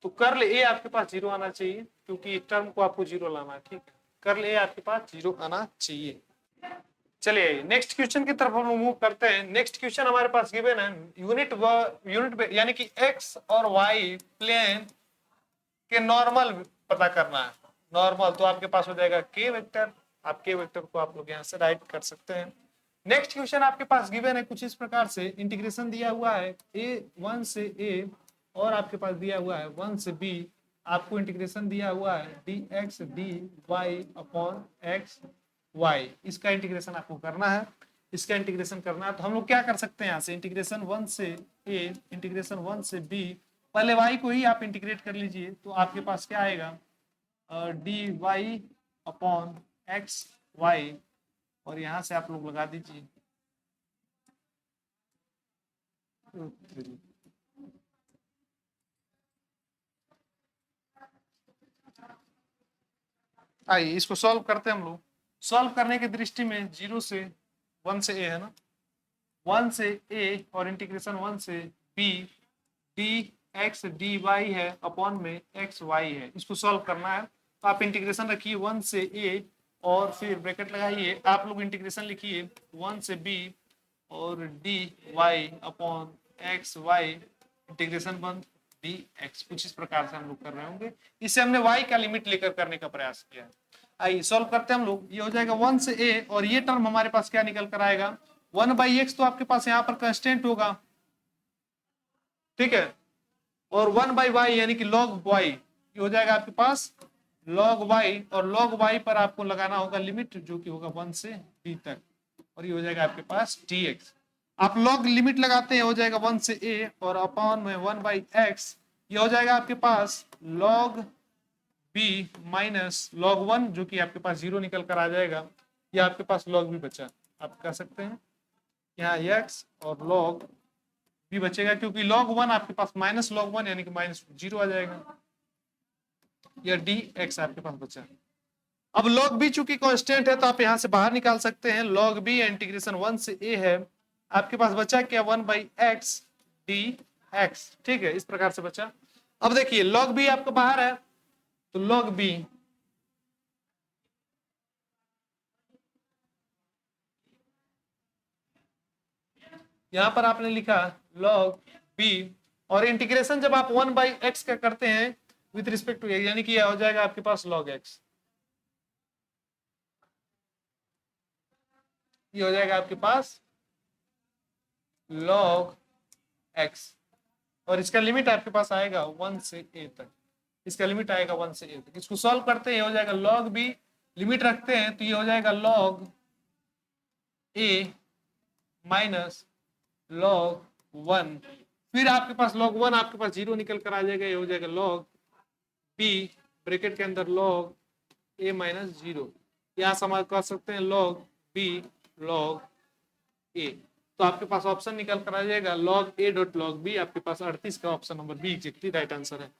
तो कर्ल ए आपके पास 0 आना चाहिए क्योंकि इस टर्म को आपको 0 लाना है, ठीक। कर्ल ए आपके पास 0 आना चाहिए। चलिए नेक्स्ट क्वेश्चन की तरफ हम मूव करते हैं। नेक्स्ट क्वेश्चन हमारे पास गिवन है यूनिट यानी कि एक्स और वाई प्लेन के नॉर्मल पता करना है। नॉर्मल तो आपके पास हो जाएगा के वेक्टर, आप के वेक्टर को आप लोग यहाँ से राइट कर सकते हैं। नेक्स्ट क्वेश्चन आपके पास गिवन है कुछ इस प्रकार से, इंटीग्रेशन दिया हुआ है ए 1 से ए और आपके पास दिया हुआ है 1 से बी, आपको इंटीग्रेशन दिया हुआ है D X D Y upon X Y, इसका इंटीग्रेशन आपको करना है। इसका इंटीग्रेशन करना है तो हम लोग क्या कर सकते हैं, यहाँ से इंटीग्रेशन 1 से ए इंटीग्रेशन 1 से बी, पहले y को ही आप इंटीग्रेट कर लीजिए तो आपके पास क्या आएगा D Y upon X Y, और यहां से आप लोग लगा दीजिए आइए इसको सॉल्व करते हैं हम लोग। सॉल्व करने की दृष्टि में 0 से 1 से ए है ना, 1 से ए और इंटीग्रेशन 1 से B D X D Y है अपॉन में एक्स वाई है, इसको सॉल्व करना है। तो आप इंटीग्रेशन रखिए 1 से ए और फिर ब्रैकेट लगाइए, आप लोग इंटीग्रेशन लिखिए 1 से बी और D Y upon X Y integration 1 D X, कुछ इस प्रकार से हम लोग कर रहे होंगे। इससे हमने वाई का लिमिट लेकर करने का प्रयास किया है। आइए सॉल्व करते हैं हम लोग। ये हो जाएगा 1 से ए और ये टर्म हमारे पास क्या निकल कर आएगा 1/x, तो आपके पास यहाँ पर कंस्टेंट होगा, ठीक है, और 1/y यानी कि log y, ये हो जाएगा आपके पास log y, और log y पर आपको लगाना होगा लिमिट जो कि होगा 1 से b तक, और ये हो जाएगा आपके पास dx। आप log लिमिट लगाते हैं हो जाएगा 1 से a और अपॉन में 1/x, ये हो जाएगा आपके पास log b माइनस log 1 जो कि आपके पास 0 निकल कर आ जाएगा, ये आपके पास log b बचा। आप कह सकते हैं यहाँ x और log b बचेगा क्योंकि log 1 आपके पास माइनस log 1 यानी कि माइनस 0 आ जाएगा, या dx आपके पास बचा। अब log b चूंकि कांस्टेंट है तो आप यहां से बाहर निकाल सकते हैं, log b इंटीग्रेशन 1 से a है, आपके पास बचा क्या 1/x dx, ठीक है, इस प्रकार से बचा। अब देखिए log b आपका बाहर है तो log b यहां पर आपने लिखा log b, और इंटीग्रेशन जब आप 1/x का करते हैं विथ रिस्पेक्ट टू यानी कि यह हो जाएगा आपके पास log x, ये हो जाएगा आपके पास log x, और इसका लिमिट आपके पास आएगा 1 से a तक, इसका लिमिट आएगा 1 से a तक। इसको सॉल्व करते हैं हो जाएगा log b, लिमिट रखते हैं तो ये हो जाएगा log a माइनस log 1, फिर आपके पास log 1 आपके पास 0 निकल कर आ जाएगा, ये हो जाएगा log b ब्रैकेट के अंदर log a माइनस 0, यहाँ समाप्त कर सकते हैं log b log a, तो आपके पास ऑप्शन निकल कर आ जाएगा log a dot log b, आपके पास 38 का option number B exactly right answer है।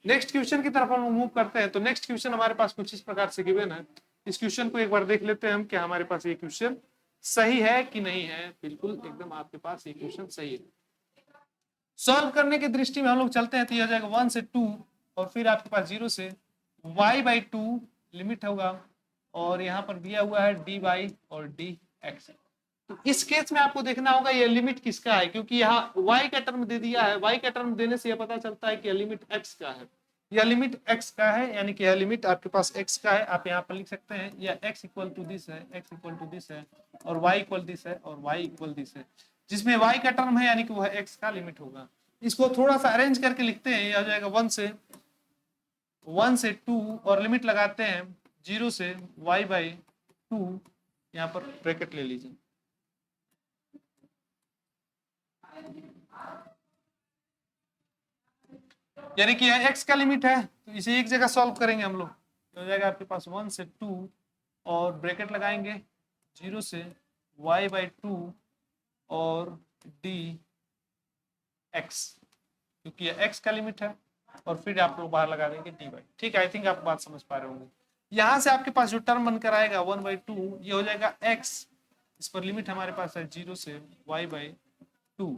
नेक्स्ट क्वेश्चन की तरफ हम मूव करते हैं। तो नेक्स्ट क्वेश्चन हमारे पास कुछ इस प्रकार से गिवन है, इस क्वेश्चन को एक बार देख लेते हैं हम क्या हमारे पास ये क्वेश्चन सही है कि नहीं है। बिल्कुल एकदम आपके पास ये क्वेश्चन सही है। सॉल्व करने की दृष्टि में हम लोग चलते हैं तो ये हो जाएगा 1 से 2 और फिर आपके पास 0 से y/2 लिमिट होगा, और यहाँ पर दिया हुआ है dy और dx। तो इस केस में आपको देखना होगा ये लिमिट किसका है, क्योंकि यहाँ y का टर्म दे दिया है, y का टर्म देने से यह पता चलता है कि यह लिमिट x का है, यह लिमिट x का है, यानी कि यह लिमिट आपके पास x का है। आप यहाँ पर लिख सकते हैं यह x इक्वल टू दिस है, x इक्वल टू दिस है, और y इक्वल दिस है, और y इक्वल दिस है, जिसमें y का टर्म है यानी कि वह x का लिमिट होगा। इसको थोड़ा सा अरेंज करके लिखते हैं, यह हो जाएगा 1 से 2 और लिमिट लगाते हैं 0 से y/2, यहाँ पर ब्रैकेट ले लीजिए, यानी कि यह x का लिमिट है, तो इसे एक जगह सॉल्व करेंगे हम लोग, तो हो जाएगा आपके पास 1 से 2 और ब्रैकेट लगाएंगे 0 से y/2 और dx, क्योंकि ये x का लिमिट है, और फिर आप लोग बाहर लगा देंगे dy। ठीक है, आई थिंक आप बात समझ पा रहे होंगे। यहाँ से आपके पास जो टर्म बनकर आएगा 1/2, ये हो जाएगा x, इस पर लिमिट हमारे पास है 0 से y/2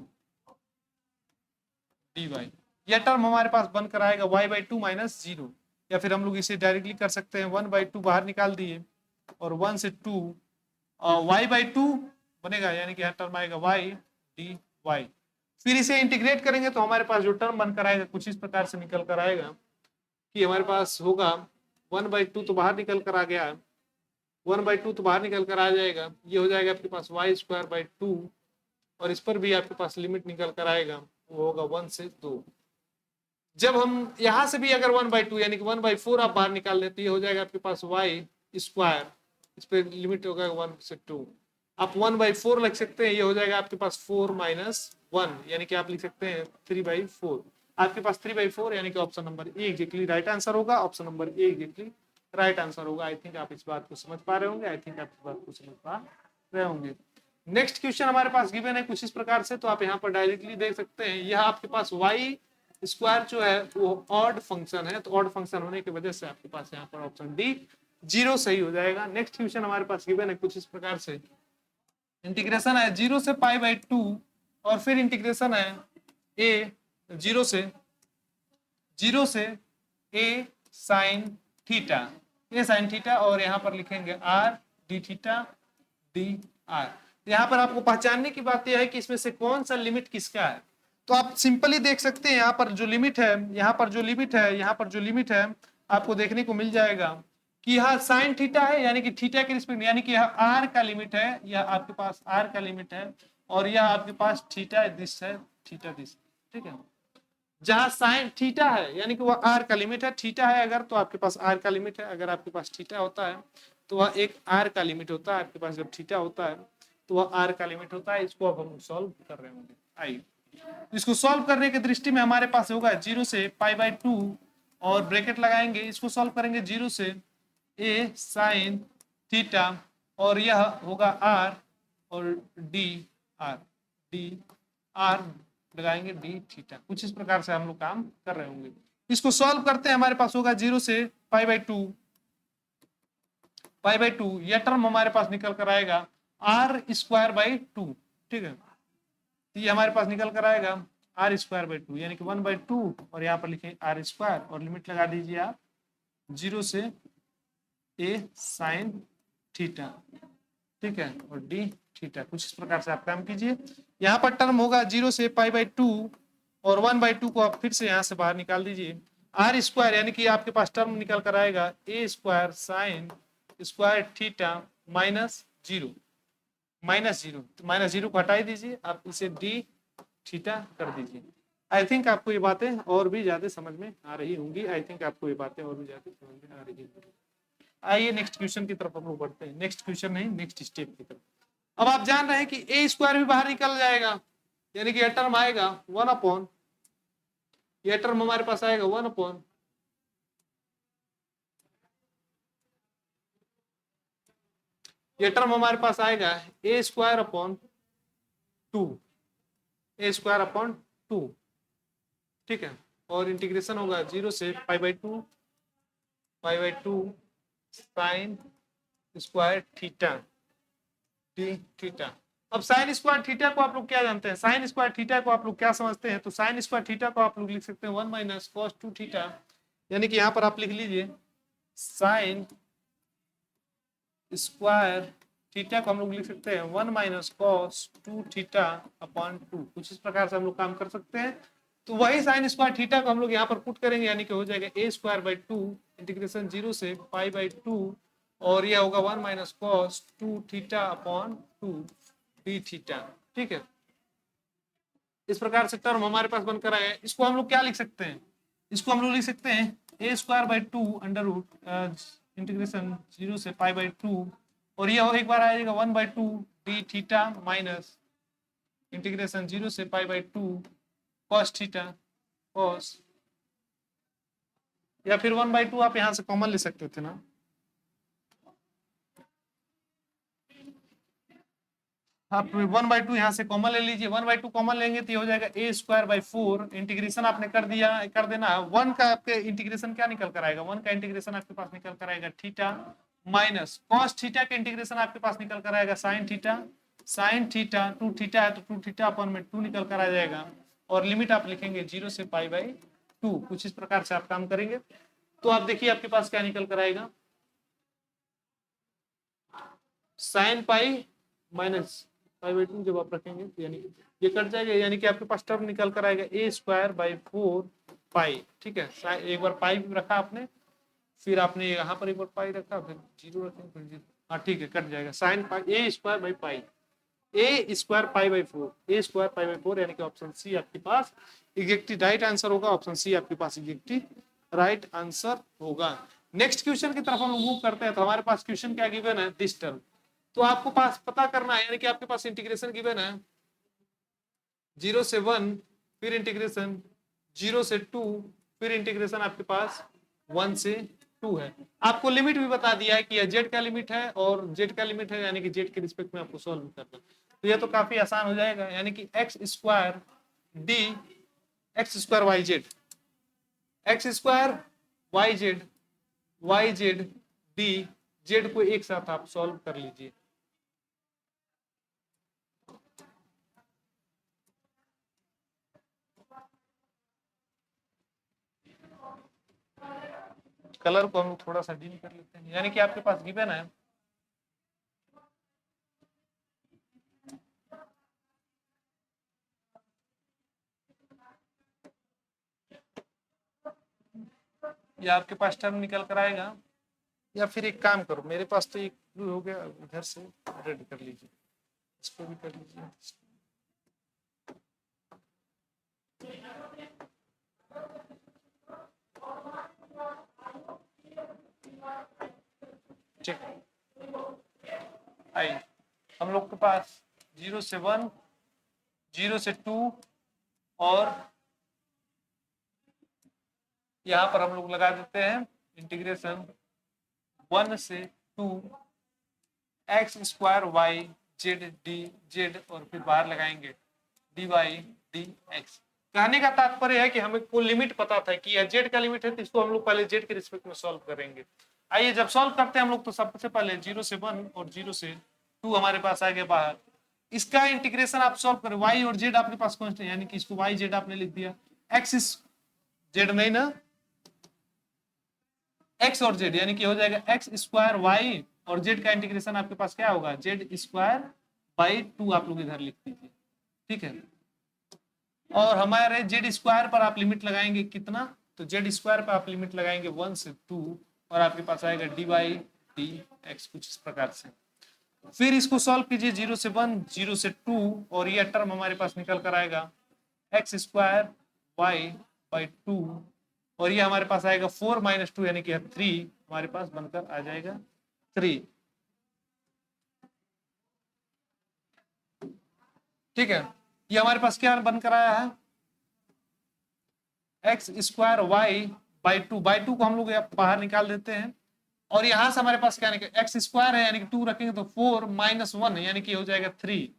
dy। यह टर्म हमारे पास बनकर आएगा y/2 माइनस 0, या फिर हम लोग इसे डायरेक्टली कर सकते हैं 1/2 बाहर निकाल दिए और 1 से 2 y/2 बनेगा, यानी कि यहाँ टर्म आएगा y dy। फिर इसे इंटीग्रेट करेंगे तो हमारे पास जो टर्म बनकर आएगा कुछ इस प्रकार से निकल कर आएगा कि हमारे पास होगा 1/2 तो बाहर निकल कर आ गया है, 1/2 तो बाहर निकल कर आ जाएगा, ये हो जाएगा आपके पास y²/2, और इस पर भी आपके पास लिमिट निकल कर आएगा, वो होगा 1 से 2। जब हम यहां से भी अगर 1/2 यानी कि 1/4 आप बाहर निकाल लेते, तो ये हो जाएगा आपके पास y², इस पर लिमिट होगा 1 से 2। आप 1/4 लिख सकते हैं, ये हो जाएगा आपके पास 4 - 1, यानी कि आप लिख सकते हैं 3/4। आपके पास 3/4 यानी कि option number A exactly right answer होगा, option number A exactly right answer I. आई थिंक आप इस बात को समझ पा रहे होंगे, आई थिंक आप इस बात को समझ पा रहे होंगे। नेक्स्ट क्वेश्चन हमारे पास गिवन है कुछ इस प्रकार से, तो आप यहाँ पर डायरेक्टली देख सकते हैं, यह आपके पास y² जो है वो ऑड फंक्शन है, तो ऑड फंक्शन होने की वजह से आपके पास यहाँ पर ऑप्शन डी 0 सही हो जाएगा। नेक्स्ट क्वेश्चन हमारे पास गिवन है कुछ इस प्रकार से, इंटीग्रेशन है 0 से π/2, और फिर इंटीग्रेशन है a 0 से a sin थीटा, और यहाँ पर लिखेंगे r d थीटा dr। यहाँ पर आपको पहचानने की बात यह है कि इसमें से कौन सा लिमिट किसका है, तो आप सिंपली देख सकते हैं यहाँ पर जो लिमिट है, यहाँ पर जो लिमिट है आपको देखने को मिल जाएगा कि यह साइन थीटा है, यानी कि थीटा के रिस्पेक्ट, यानी कि यह आर का लिमिट है, यह आपके पास आर का लिमिट है, और यह आपके पास थीटा दिस है, थीटा दिस। ठीक है, जहां साइन थीटा है यानी कि वह आर का लिमिट है, थीटा है अगर तो आपके पास आर का लिमिट है, अगर आपके पास थीटा होता है तो वह एक आर का लिमिट होता है, आपके पास जब थीटा होता है तो वह आर का लिमिट होता है। इसको अब हम सॉल्व कर रहे होंगे। आइए इसको सॉल्व करने की दृष्टि में हमारे पास होगा 0 से π/2 और ब्रैकेट लगाएंगे, इसको सॉल्व करेंगे 0 से a sin थीटा, और यह होगा r और डी आर लगाएंगे डी थीटा। कुछ इस प्रकार से हम लोग काम कर रहे होंगे। इसको सॉल्व करते हैं, हमारे पास होगा 0 से π/2, यह टर्म हमारे पास निकल कर आएगा r²/2। ठीक है, ये हमारे पास निकल कर आएगा r²/2, यानी कि 1/2, और यहाँ पर लिखें r², और लिमिट लगा दीजिए आप 0 से a sin थीटा। ठीक है, और d थीटा। कुछ इस प्रकार से आप काम कीजिए। यहाँ पर टर्म होगा 0 से π/2, और 1/2 को आप फिर से यहाँ से बाहर निकाल दीजिए, r², यानी कि आपके पास टर्म निकल कर आएगा a² sin² थीटा -0, तो -0 को हटाई दीजिए, आप इसे d थीटा कर दीजिए। आई थिंक आपको ये बातें और भी ज्यादा समझ में आ रही होंगी, आई थिंक आपको ये बातें और भी ज्यादा समझ में आ रही होंगी। आइए नेक्स्ट क्वेश्चन की तरफ हम लोग बढ़ते हैं, नेक्स्ट क्वेश्चन नहीं नेक्स्ट स्टेप की तरफ। अब आप जान रहे हैं कि a² भी बाहर निकल जाएगा, यानी कि यह टर्म आएगा 1/, यह टर्म हमारे पास आएगा 1/, यह टर्म हमारे पास आएगा a²/2। ठीक है, और इंटीग्रेशन होगा 0 से π/2 sin² थीटा डी थीटा। अब sin² थीटा को आप लोग क्या जानते हैं, sin² थीटा को आप लोग क्या समझते हैं, तो sin² थीटा को आप लोग लिख सकते हैं 1 - cos 2 थीटा, यानी कि यहाँ पर आप लिख लीजिए sin² थीटा को हम लोग लिख सकते हैं 1 - cos 2 थीटा/2। कुछ इस प्रकार से हम लोग काम कर सकते हैं। तो वही sin² थीटा को हम लोग यहाँ पर पुट करेंगे, यानी कि हो जाएगा a²/2 इंटीग्रेशन 0 से π/2, और यह होगा 1 - cos 2 थीटा/2 डी थीटा। ठीक है, इस प्रकार से टर्म हमारे पास बनकर आया। इसको हम लोग क्या लिख सकते हैं, इसको हम लोग लिख सकते हैं a²/2 अंडर रूट इंटीग्रेशन 0 से π/2, और यह एक बार आएगा 1/2 डी थीटा माइनस इंटीग्रेशन 0 से π/2 cos थीटा cos, या फिर 1/2 आप यहां से कॉमन ले सकते थे ना, आप 1/2 यहाँ से कॉमन ले लीजिए, 1/2 कॉमन लेंगे तो ये हो जाएगा a²/4। इंटीग्रेशन आपने कर दिया, कर देना। 1 का आपके इंटीग्रेशन क्या निकल कर आएगा, 1 का इंटीग्रेशन आपके पास निकल कर आएगा थीटा माइनस कॉस थीटा का इंटीग्रेशन आपके पास निकल कर आएगा sine theta. Sine theta 2 theta है तो 2 थीटा अपन में 2 निकल कर आ जाएगा, और लिमिट आप लिखेंगे 0 से π/2। कुछ इस प्रकार से आप काम करेंगे तो आप देखिए आपके पास क्या निकल कर आएगा, साइन पाई माइनस π/2 जब आप रखेंगे तो यानी ये कट जाएगा, यानी कि आपके पास टर्म निकल कर आएगा a²/4 पाई। ठीक है, एक बार पाई रखा आपने, फिर आपने यहाँ पर एक बार पाई रखा, फिर 0 रखेंगे, फिर 0। हाँ ठीक है, कट जाएगा साइन पाई a² पाई, a² π/4, a² π/4, यानी कि ऑप्शन सी आपके पास एग्जैक्टली राइट आंसर होगा। ऑप्शन सी आपके पास एग्जैक्टली राइट आंसर होगा। नेक्स्ट क्वेश्चन की तरफ हम मूव करते हैं। तो हमारे पास क्वेश्चन क्या गिवन है, दिस टर्म। तो आपको पास पता करना है, यानी कि आपके पास इंटीग्रेशन गिवन है 0 से 1, फिर इंटीग्रेशन 0 से 2, फिर इंटीग्रेशन आपके पास 1 से 2 है। आपको लिमिट भी बता दिया है कि यह जेड का लिमिट है और जेड का लिमिट है, यानी कि जेड के रिस्पेक्ट में आपको सॉल्व करना। तो यह तो काफी आसान हो जाएगा, यानी कि x² d x² yz, x² yz yz d z को एक साथ आप सॉल्व कर लीजिए। कलर को हम थोड़ा सा डील कर लेते हैं, यानी कि आपके पास गिवन है या आपके पास टर्म निकल कर आएगा, या फिर एक काम करो, मेरे पास तो एक हो गया, इधर से रेड कर लीजिए, इसको भी कर लीजिए। ठीक, आई हम लोग के पास 0 से 1, 0 से 2, और यहाँ पर हम लोग लगा देते हैं इंटीग्रेशन 1 से 2 x² y z d z, और फिर बाहर लगाएंगे dy dx। कहने का तात्पर्य है कि हमें कोई लिमिट पता था कि यह z का लिमिट है, तो इसको हम लोग पहले z के रिस्पेक्ट में सॉल्व करेंगे। आइए जब सॉल्व करते हैं हम लोग, तो सबसे पहले 0 से 1 और 0 से 2 हमारे पास आ गए बाहर। इसका इंटीग्रेशन आप सॉल्व करें, y और z आपके पास कांस्टेंट, यानी कि इसको y z आपने लिख दिया, x z नहीं ना, x और z, यानी कि हो जाएगा x² y, और z का इंटीग्रेशन आपके पास क्या होगा, z²/2 आप लोग इधर लिख दीजिए। ठीक है, और हमारे z² पर आप लिमिट लगाएंगे कितना, तो z² पर आप लिमिट लगाएंगे 1 से 2, और आपके पास आएगा dy dx कुछ इस प्रकार से। फिर इसको सॉल्व कीजिए 0 से 1, 0 से 2, और यह टर्म हमारे पास निकल कर आएगा x² y/2, और ये हमारे पास आएगा 4 - 2, यानी कि 3 हमारे पास बनकर आ जाएगा 3। ठीक है, ये हमारे पास क्या बनकर आया है, x² y/2 को हम लोग बाहर निकाल देते हैं, और यहां से हमारे पास क्या निकल, x² है यानी कि 2 रखेंगे तो 4 - 1, यानी कि हो जाएगा 3।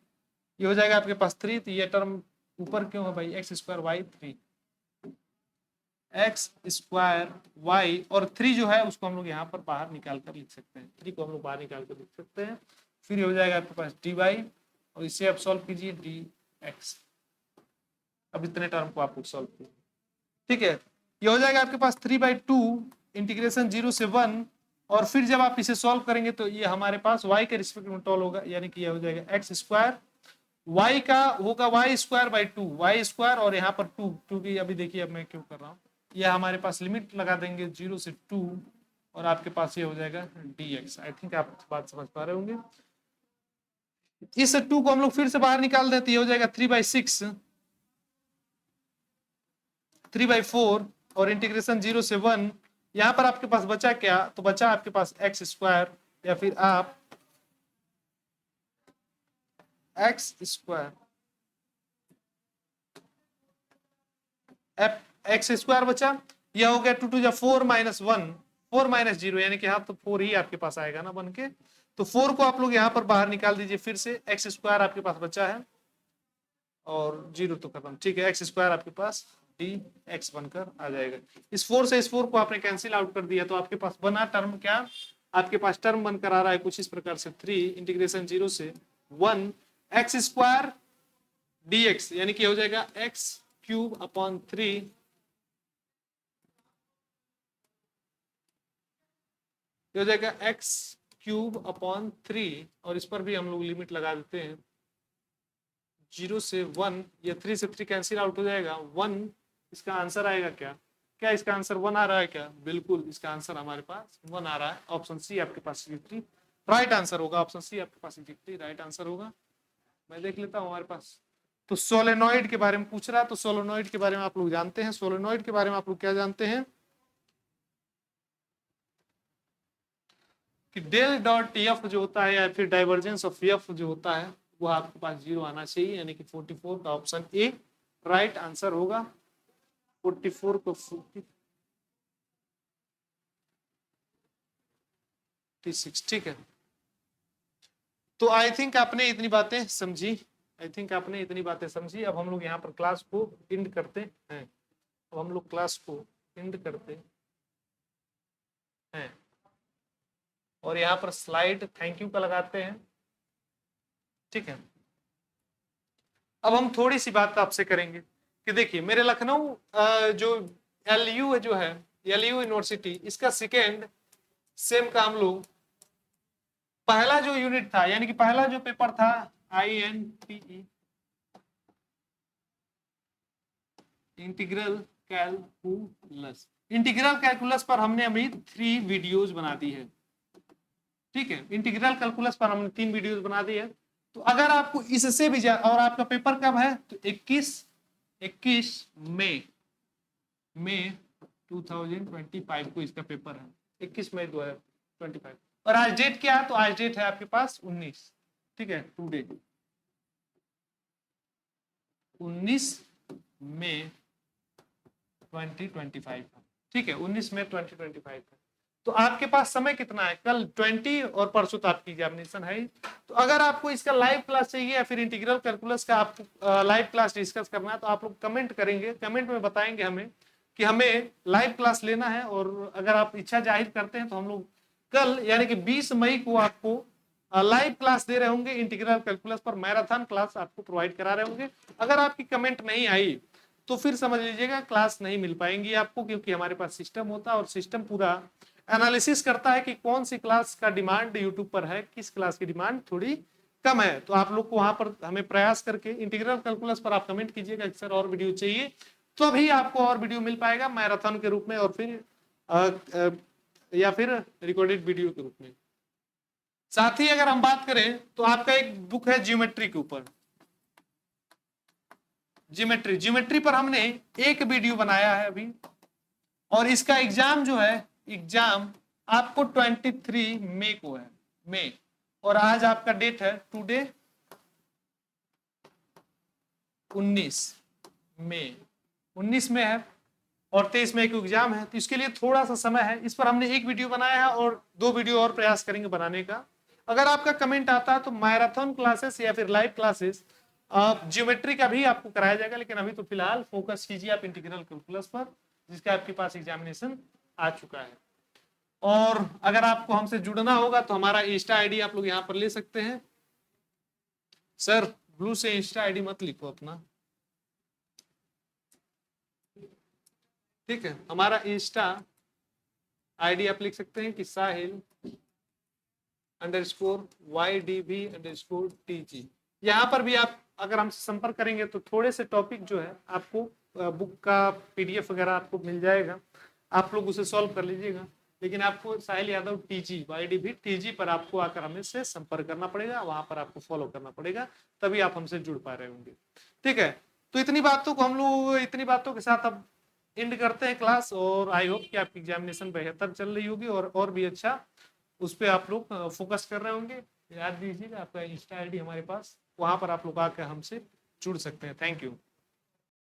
ये हो जाएगा आपके पास 3, तो ये टर्म ऊपर क्यों है भाई, x² y3, x² y, और 3 जो है उसको हम लोग यहाँ पर बाहर निकाल कर लिख सकते हैं, 3 को हम लोग बाहर निकाल कर लिख सकते हैं। फिर ये हो जाएगा आपके पास dy, और इसे आप सॉल्व कीजिए dx। अब इतने टर्म को आप सॉल्व कीजिए। ठीक है, ये हो जाएगा आपके पास 3/2 इंटीग्रेशन 0 से 1, और फिर जब आप इसे सॉल्व करेंगे तो ये हमारे पास y के रिस्पेक्ट में टॉल होगा, यानी कि ये हो जाएगा x² y का होगा y²/2, y², और यहाँ पर 2, क्योंकि अभी देखिए अब मैं क्यों कर रहा हूँ, यह हमारे पास लिमिट लगा देंगे 0 से 2, और आपके पास ये हो जाएगा dx। आई थिंक आप बात समझ पा रहे होंगे। इस 2 को हम लोग फिर से बाहर निकाल देते, ये हो जाएगा 3/6, 3/4, और इंटीग्रेशन 0 से 1, यहाँ पर आपके पास बचा क्या, तो बचा आपके पास x², या फिर आप x² x² बचा, यह हो गया 2 × 4 - 1, 4 माइनस 0 यानी कि हाँ तो 4 ही आपके पास आएगा ना बन के। तो 4 को आप लोग यहाँ पर बाहर निकाल दीजिए फिर से, एक्स स्क्वायर आपके पास बचा है और 0 तो खत्म, ठीक है। एक्स स्क्वायर आपके पास डी एक्स बनकर आ जाएगा। इस 4 से इस 4 को आपने कैंसिल आउट कर दिया तो आपके पास बना टर्म क्या, आपके पास टर्म बनकर आ रहा है कुछ इस प्रकार से 3 इंटीग्रेशन 0 से 1 एक्स स्क्वायर डी एक्स, यानी कि हो जाएगा एक्स क्यूब अपॉन 3 हो जाएगा एक्स क्यूब अपॉन 3, और इस पर भी हम लोग लिमिट लगा देते हैं 0 से 1, या 3 से 3 कैंसिल आउट हो जाएगा 1। इसका आंसर आएगा क्या, क्या इसका आंसर 1 आ रहा है क्या, बिल्कुल इसका आंसर हमारे पास 1 आ रहा है। ऑप्शन सी आपके पास एग्जैक्टली राइट आंसर होगा, ऑप्शन सी आपके पास एग्जैक्टली राइट आंसर होगा। मैं देख लेता हूं हमारे पास। तो सोलेनॉइड के बारे में पूछ रहा है, तो सोलेनॉइड के बारे में आप लोग जानते हैं, सोलेनॉइड के बारे में आप लोग क्या जानते हैं कि डेल डॉट एफ जो होता है या फिर डाइवर्जेंस ऑफ एफ जो होता है वो आपके पास 0 आना चाहिए, यानी कि 44 का ऑप्शन ए राइट आंसर होगा। 44 को 46, ठीक है। तो आई थिंक आपने इतनी बातें समझी, आई थिंक आपने इतनी बातें समझी। अब हम लोग यहाँ पर क्लास को एंड करते हैं, अब हम लोग क्लास को एंड करते हैं और यहाँ पर स्लाइड थैंक यू का लगाते हैं, ठीक है। अब हम थोड़ी सी बात आपसे करेंगे कि देखिए मेरे लखनऊ जो एलयू जो है, एलयू यूनिवर्सिटी, इसका सेकेंड सेम का हम लोग पहला जो यूनिट था यानी कि पहला जो पेपर था INTE integral calculus, integral calculus पर हमने अभी 3 वीडियोस बना दी है, ठीक है। इंटीग्रल कैलकुलस पर हमने 3 वीडियोस बना दी है। तो अगर आपको इससे भी और आपका पेपर कब है तो 21 मई 2025 को इसका पेपर है, 21 मई 2025। और आज डेट क्या है तो आज डेट है आपके पास 19, ठीक है। टुडे 19 मई 2025, ठीक है। 19 मई 2025 है। तो आपके पास समय कितना है, कल 20 और परसों तो आपकी एग्जामिनेशन है। तो अगर आपको इसका लाइव क्लास चाहिए या फिर इंटीग्रल कैलकुलस का आपको लाइव क्लास डिस्कस करना है तो आप लोग कमेंट करेंगे, कमेंट में बताएंगे हमें कि हमें लाइव क्लास लेना है। और अगर आप इच्छा जाहिर करते हैं तो हम लोग कल यानी कि 20 मई को आपको लाइव क्लास दे रहे होंगे इंटीग्रल कैलकुलस पर, मैराथन क्लास आपको प्रोवाइड करा रहे होंगे। अगर आपकी कमेंट नहीं आई तो फिर समझ लीजिएगा क्लास नहीं मिल पाएंगी आपको, क्योंकि हमारे पास सिस्टम होता है और सिस्टम पूरा एनालिसिस करता है कि कौन सी क्लास का डिमांड यूट्यूब पर है, किस क्लास की डिमांड थोड़ी कम है। तो आप लोग को वहां पर हमें प्रयास करके इंटीग्रल कैलकुलस पर आप कमेंट कीजिएगा कि सर और वीडियो चाहिए, तो अभी आपको और वीडियो मिल पाएगा मैराथन के रूप में और फिर या फिर रिकॉर्डेड वीडियो के रूप में। साथ ही अगर हम बात करें तो आपका एक बुक है ज्योमेट्री के ऊपर, ज्योमेट्री पर हमने एक वीडियो बनाया है अभी, और इसका एग्जाम जो है, एग्जाम आपको 23 मई को है, मई, और आज आपका डेट है टुडे 19 मई, 19 में है और 23 मई को एग्जाम है। तो इसके लिए थोड़ा सा समय है, इस पर हमने एक वीडियो बनाया है और 2 वीडियो और प्रयास करेंगे बनाने का। अगर आपका कमेंट आता है तो मैराथन क्लासेस या फिर लाइव क्लासेस ज्योमेट्री का भी आपको कराया जाएगा, लेकिन अभी तो फिलहाल फोकस कीजिए आप इंटीग्रल कैलकुलस पर, जिसका आपके पास एग्जामिनेशन आ चुका है। और अगर आपको हमसे जुड़ना होगा तो हमारा इंस्टा आईडी आप लोग यहाँ पर ले सकते हैं। सर ब्लू से इंस्टा आईडी मत लिखो अपना, ठीक है। हमारा इंस्टा आईडी आप लिख सकते हैं कि Sahil_YDB_TG। यहाँ पर भी आप अगर हमसे संपर्क करेंगे तो थोड़े से टॉपिक जो है आपको बुक का PDF वगैरह आपको मिल जाएगा, आप लोग उसे सॉल्व कर लीजिएगा। लेकिन आपको साहिल यादव TG YDB TG पर आपको आकर हमें से संपर्क करना पड़ेगा, वहां पर आपको फॉलो करना पड़ेगा, तभी आप हमसे जुड़ पा रहे होंगे, ठीक है। तो इतनी बातों को हम लोग इतनी बातों के साथ अब एंड करते हैं क्लास, और आई होप कि आपकी एग्जामिनेशन बेहतर चल रही होगी और भी अच्छा उस पर आप लोग फोकस कर रहे होंगे। याद दीजिएगा आपका इंस्टा आईडी हमारे पास, वहां पर आप लोग आकर हमसे जुड़ सकते हैं। Thank you.